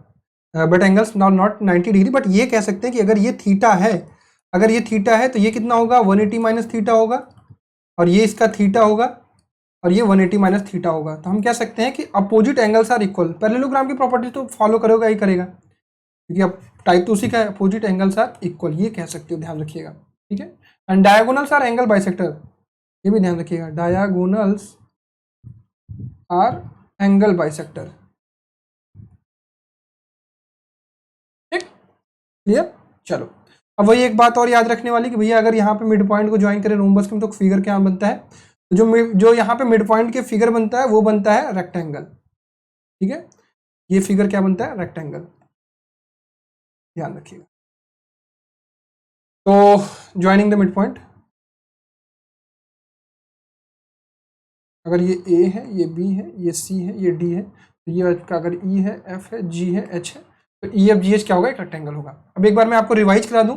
but angles not 90 degree. But ये कह सकते हैं कि अगर ये थीटा है, अगर ये थीटा है तो ये कितना होगा? 180 माइनस थीटा होगा और ये इसका थीटा होगा और ये 180 माइनस थीटा होगा। तो हम कह सकते हैं कि opposite angles are equal. Parallelogram की प्रॉपर्टी तो फॉलो करेगा ही करेगा, क्योंकि अब टाइप तो उसी का है, अपोजिट एंगल्स आर इक्वल, ये कह सकते हो, ध्यान रखिएगा। ठीक है, and diagonals R angle bisector, ये भी ध्यान रखिएगा, डायगोनल्स आर एंगल बाइसेक्टर। ठीक, क्लियर? चलो, अब वही एक बात और याद रखने वाली कि भैया अगर यहाँ पे मिड पॉइंट को ज्वाइन करें रोम्बस में तो फिगर क्या बनता है? तो जो यहाँ पे मिड पॉइंट के फिगर बनता है वो बनता है रेक्टेंगल। ठीक है, ये फिगर क्या बनता है? रेक्टेंगल, ध्यान रखिएगा। तो ज्वाइनिंग द मिड पॉइंट, अगर ये A है, ये B है, ये C है, ये D है, तो ये अगर E है, F है, G है, H है, तो EFGH क्या होगा? एक रेक्टेंगल होगा। अब एक बार मैं आपको रिवाइज करा दूं,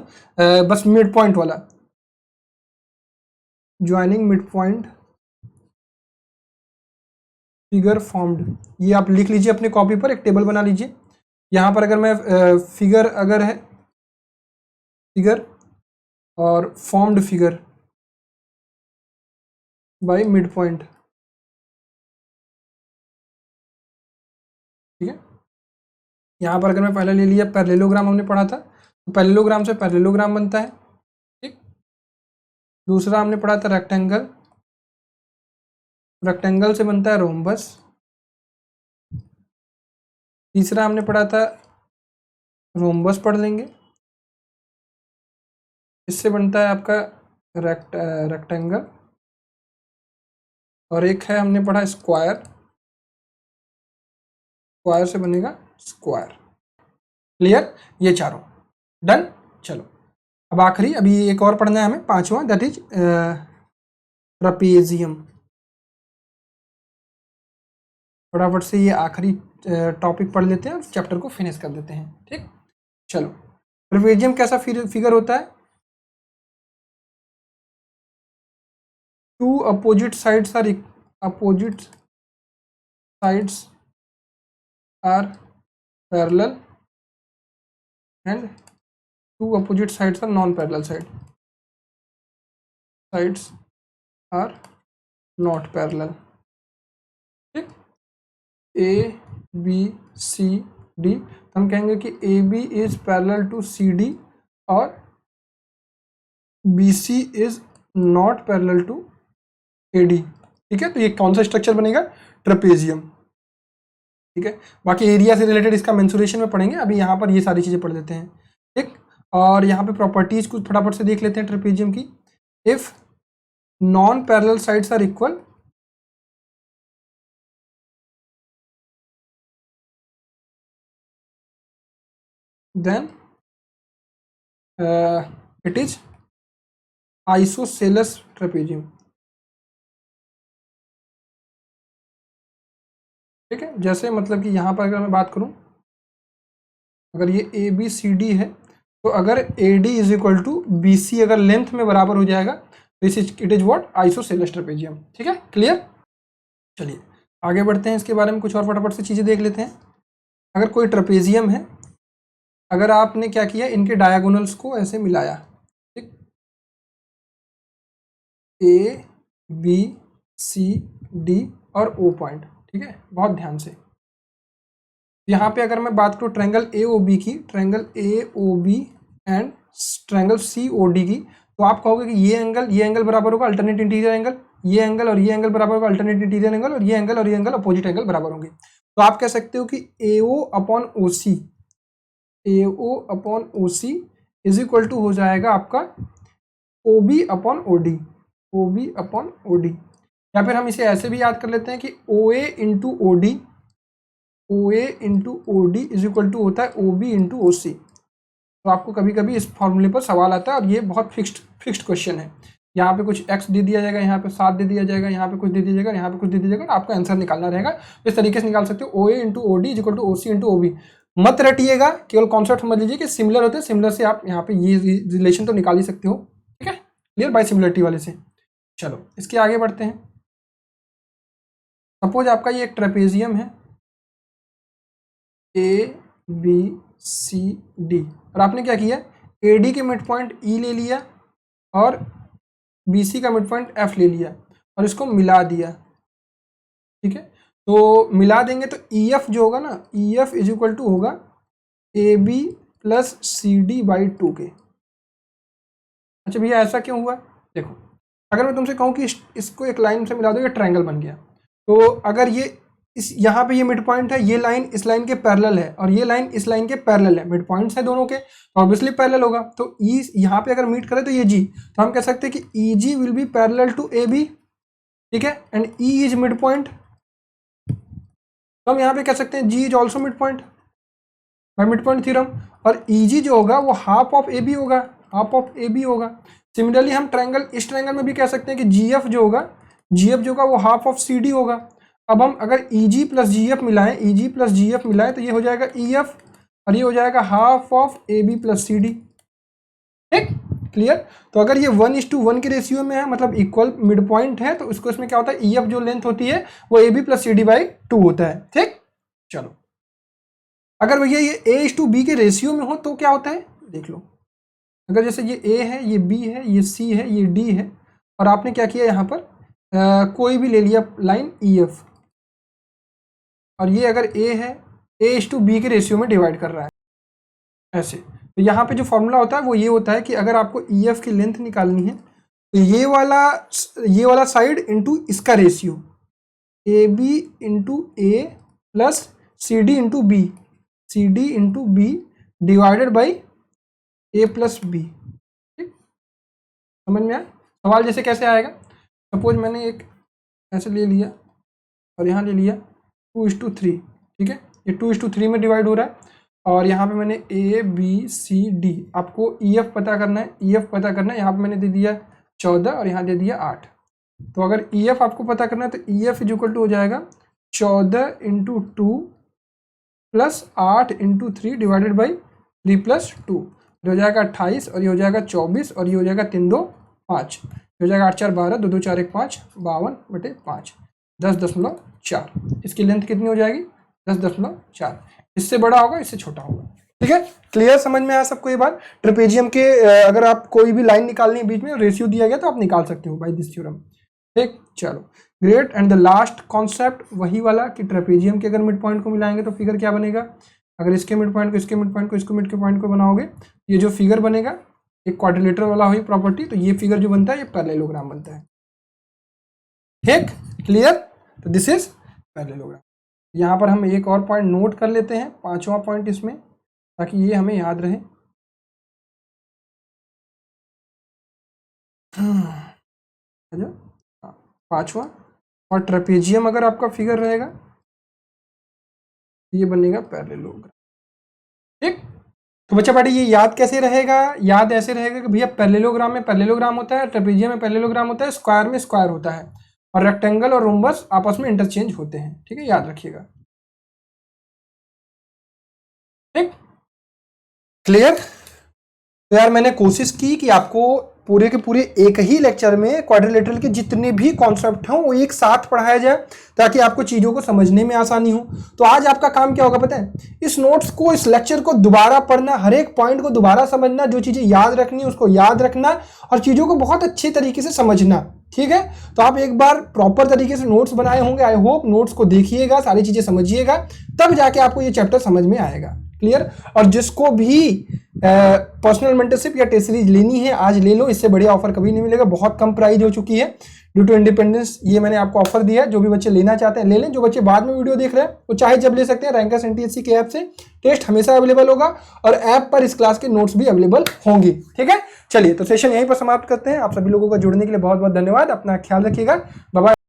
बस मिड पॉइंट वाला, joining mid point figure formed, ये आप लिख लीजिए अपने कॉपी पर, एक टेबल बना लीजिए। यहाँ पर अगर मैं फिगर अगर है फिगर और formed figure by mid point. ठीक है, यहाँ पर अगर मैं पहले ले लिया पैरेललोग्राम, हमने पढ़ा था, तो पैरेललोग्राम से पैरेललोग्राम बनता है। ठीक, दूसरा हमने पढ़ा था रेक्टेंगल, रेक्टेंगल से बनता है रोम्बस। तीसरा हमने पढ़ा था रोम्बस, पढ़ लेंगे, इससे बनता है आपका रेक्टेंगल। और एक है हमने पढ़ा स्क्वायर, स्क्वायर से बनेगा स्क्वायर। क्लियर? ये चारों डन। चलो, अब आखिरी, अभी एक और पढ़ना है हमें, पांचवा, दैट इज ट्रापेजियम। फटाफट से ये आखिरी टॉपिक पढ़ लेते हैं और चैप्टर को फिनिश कर देते हैं। ठीक, चलो। ट्रेपेजियम कैसा फिगर होता है? Two opposite sides are parallel and two opposite sides are non parallel sides are not parallel. ठीक, ए बी सी डी, हम कहेंगे कि A B is parallel to C D और B C is not parallel to A D. ठीक है, तो ये कौन सा स्ट्रक्चर बनेगा? ट्रेपेजियम। ठीक है, बाकी एरिया से रिलेटेड इसका मेंसुरेशन में पढ़ेंगे, अभी यहाँ पर ये सारी चीज़ें पढ़ लेते हैं। ठीक, और यहाँ पे प्रॉपर्टीज कुछ फटाफट से देख लेते हैं ट्रेपेजियम की। If non parallel sides are equal, then it is isosceles trapezium. ठीक है, जैसे मतलब कि यहाँ पर अगर मैं बात करूँ, अगर ये ए बी सी डी है, तो अगर A D is equal to B C अगर लेंथ में बराबर हो जाएगा तो it is what? Isosceles trapezium. ठीक है, क्लियर? चलिए आगे बढ़ते हैं, इसके बारे में कुछ और फटाफट से चीज़ें देख लेते हैं। अगर कोई ट्रेपेजियम है, अगर आपने क्या किया, इनके डायगोनल्स को ऐसे मिलाया, ठीक, ए बी सी डी और ओ पॉइंट। ठीक है, बहुत ध्यान से। यहाँ पे अगर मैं बात करूँ ट्रायंगल ए ओ बी की, triangle A O B and triangle C O D की, तो आप कहोगे कि ये एंगल बराबर होगा अल्टरनेट इंटीरियर एंगल, ये एंगल और ये एंगल बराबर होगा अल्टरनेट इंटीरियर एंगल, और ये एंगल अपोजिट एंगल बराबर होंगे। तो आप कह सकते हो कि A O upon O C is equal to हो जाएगा आपका O B upon O D, या फिर हम इसे ऐसे भी याद कर लेते हैं कि O A into O D is equal to होता है ओ बी इंटू ओ सी। तो आपको कभी कभी इस फॉर्मूले पर सवाल आता है और ये बहुत फिक्स्ड क्वेश्चन है। यहाँ पे कुछ x दे दिया जाएगा, यहाँ पे 7 दे दिया जाएगा, यहाँ पे कुछ दे दिया जाएगा, यहाँ पे कुछ दे दिया जाएगा, और आपका आंसर निकालना रहेगा। इस तरीके से निकाल सकते हो O A into O D is equal to O C into O B. मत रटिएगा, केवल कॉन्सेप्ट समझ लीजिए कि सिमिलर होते हैं, सिमिलर से आप यहाँ पे ये रिलेशन तो निकाल ही सकते हो। ठीक है, क्लियर? बाय सिमिलरिटी वाले से। चलो इसके आगे बढ़ते हैं। सपोज आपका ये एक ट्रेपेजियम है ए बी सी डी, और आपने क्या किया, ए डी के मिड पॉइंट ई ले लिया और बी सी का मिड पॉइंट एफ ले लिया और इसको मिला दिया। ठीक है, तो मिला देंगे तो ई एफ जो होगा ना, E F is equal to होगा A B plus C D by 2 के। अच्छा भैया ऐसा क्यों हुआ? देखो, अगर मैं तुमसे कहूँ कि इसको एक लाइन से मिला दो, ये ट्रायंगल बन गया, तो अगर ये इस यहाँ पे ये मिड पॉइंट है, ये लाइन इस लाइन के पैरेलल है और ये लाइन इस लाइन के पैरेलल है, मिड पॉइंट्स है दोनों के, तो ऑब्वियसली पैरेलल होगा। तो ई यहाँ पे अगर मीट करे तो ये जी, तो हम कह सकते हैं कि E G will be parallel to A B. ठीक है, and E is mid point, तो हम यहाँ पे कह सकते हैं G is also mid point by mid point theorem, और ई जी जो होगा वो हाफ ऑफ ए बी होगा, सिमिलरली हम ट्रायंगल, इस ट्रायंगल में भी कह सकते हैं कि जी एफ जो होगा वो हाफ ऑफ सी डी होगा। अब हम अगर ई जी प्लस जी एफ मिलाएं, तो ये हो जाएगा ई एफ और ये हो जाएगा half of A B plus C D. ठीक, क्लियर? तो अगर ये 1:1 के रेशियो में है, मतलब इक्वल मिड पॉइंट है, तो इसको इसमें क्या होता है, ई एफ जो लेंथ होती है वो A B plus C D by 2 होता है। ठीक, चलो अगर भैया ये A:B के रेशियो में हो तो क्या होता है, देख लो। अगर जैसे ये A है, ये B है, ये C है, ये D है, और आपने क्या किया यहाँ पर कोई भी ले लिया लाइन EF, और ये अगर A है, A:B के रेशियो में डिवाइड कर रहा है ऐसे, तो यहाँ पे जो फॉर्मूला होता है वो ये होता है कि अगर आपको EF की लेंथ निकालनी है तो ये वाला साइड इंटू इसका ratio, AB into A plus CD into B divided by A plus B. ठीक, समझ में आया? सवाल जैसे कैसे आएगा, सपोज मैंने एक ऐसे ले लिया और यहाँ ले लिया 2:3। ठीक है, ये 2:3 में डिवाइड हो रहा है, और यहाँ पे मैंने A B C D, आपको EF पता करना है, यहाँ पे मैंने दे दिया 14 और यहाँ दे दिया 8। तो अगर EF आपको पता करना है तो EF इज इक्वल टू हो जाएगा 14 into 2 plus 8 into 3 divided by 3 plus 2, ये हो जाएगा 28 और ये हो जाएगा 24 और ये हो जाएगा 3 2 5, ये हो जाएगा 8 4 12, 2 2 4 1 5, 52/5, 10.4। इसकी लेंथ कितनी हो जाएगी? 10.4। इससे बड़ा होगा, इससे छोटा होगा। ठीक है, क्लियर, समझ में आया सबको ये बात? ट्रेपेजियम के अगर आप कोई भी लाइन निकालनी है बीच में, रेशियो दिया गया तो आप निकाल सकते हो बाय दिस थ्योरम। ठीक, चलो great. And the last concept वही वाला कि ट्रेपेजियम के अगर मिड पॉइंट को मिलाएंगे तो फिगर क्या बनेगा? अगर इसके मिड पॉइंट को, इसके मिड पॉइंट को, इसके मिड पॉइंट को बनाओगे, ये जो फिगर बनेगा एक क्वाड्रिलेटरल वाला हुई प्रॉपर्टी, तो ये फिगर जो बनता है ये पैरेललोग्राम बनता है। ठीक, क्लियर? तो दिस इज पैरेललोग्राम। यहाँ पर हम एक और पॉइंट नोट कर लेते हैं, 5वां पॉइंट इसमें, ताकि ये हमें याद रहे। हाँ, 5वां। और ट्रेपेजियम अगर आपका फिगर रहेगा ये बनेगा पैरेललोग्राम। ठीक, तो बच्चा पार्टी ये याद कैसे रहेगा? याद ऐसे रहेगा कि भैया पैरेललोग्राम में पैरेललोग्राम होता है, ट्रेपेजियम में पैरेललोग्राम होता है, स्क्वायर में स्क्वायर होता है, और रेक्टेंगल और रोम्बस आपस में इंटरचेंज होते हैं। ठीक है, याद रखिएगा। ठीक, क्लियर? तो यार मैंने कोशिश की कि आपको पूरे के पूरे एक ही लेक्चर में क्वाड्रिलेटरल के जितने भी कॉन्सेप्ट हों वो एक साथ पढ़ाया जाए, ताकि आपको चीज़ों को समझने में आसानी हो। तो आज आपका काम क्या होगा पता है? इस नोट्स को, इस लेक्चर को दोबारा पढ़ना, हर एक पॉइंट को दोबारा समझना, जो चीज़ें याद रखनी है उसको याद रखना, और चीज़ों को बहुत अच्छे तरीके से समझना। ठीक है, तो आप एक बार प्रॉपर तरीके से नोट्स बनाए होंगे, आई होप नोट्स को देखिएगा, सारी चीज़ें समझिएगा, तब जाके आपको ये चैप्टर समझ में आएगा। क्लियर? और जिसको भी पर्सनल मेंटरशिप या टेस्ट सीरीज लेनी है आज ले लो, इससे बढ़िया ऑफर कभी नहीं मिलेगा। बहुत कम प्राइस हो चुकी है ड्यू टू इंडिपेंडेंस, ये मैंने आपको ऑफर दिया है। जो भी बच्चे लेना चाहते हैं ले लें, जो बच्चे बाद में वीडियो देख रहे हैं वो चाहे जब ले सकते हैं। रैंकर्स NTSC के ऐप से टेस्ट हमेशा अवेलेबल होगा, और ऐप पर इस क्लास के नोट्स भी अवेलेबल होंगी। ठीक है, चलिए तो सेशन यहीं पर समाप्त करते हैं। आप सभी लोगों का जुड़ने के लिए बहुत बहुत धन्यवाद। अपना ख्याल रखिएगा, बाय बाय।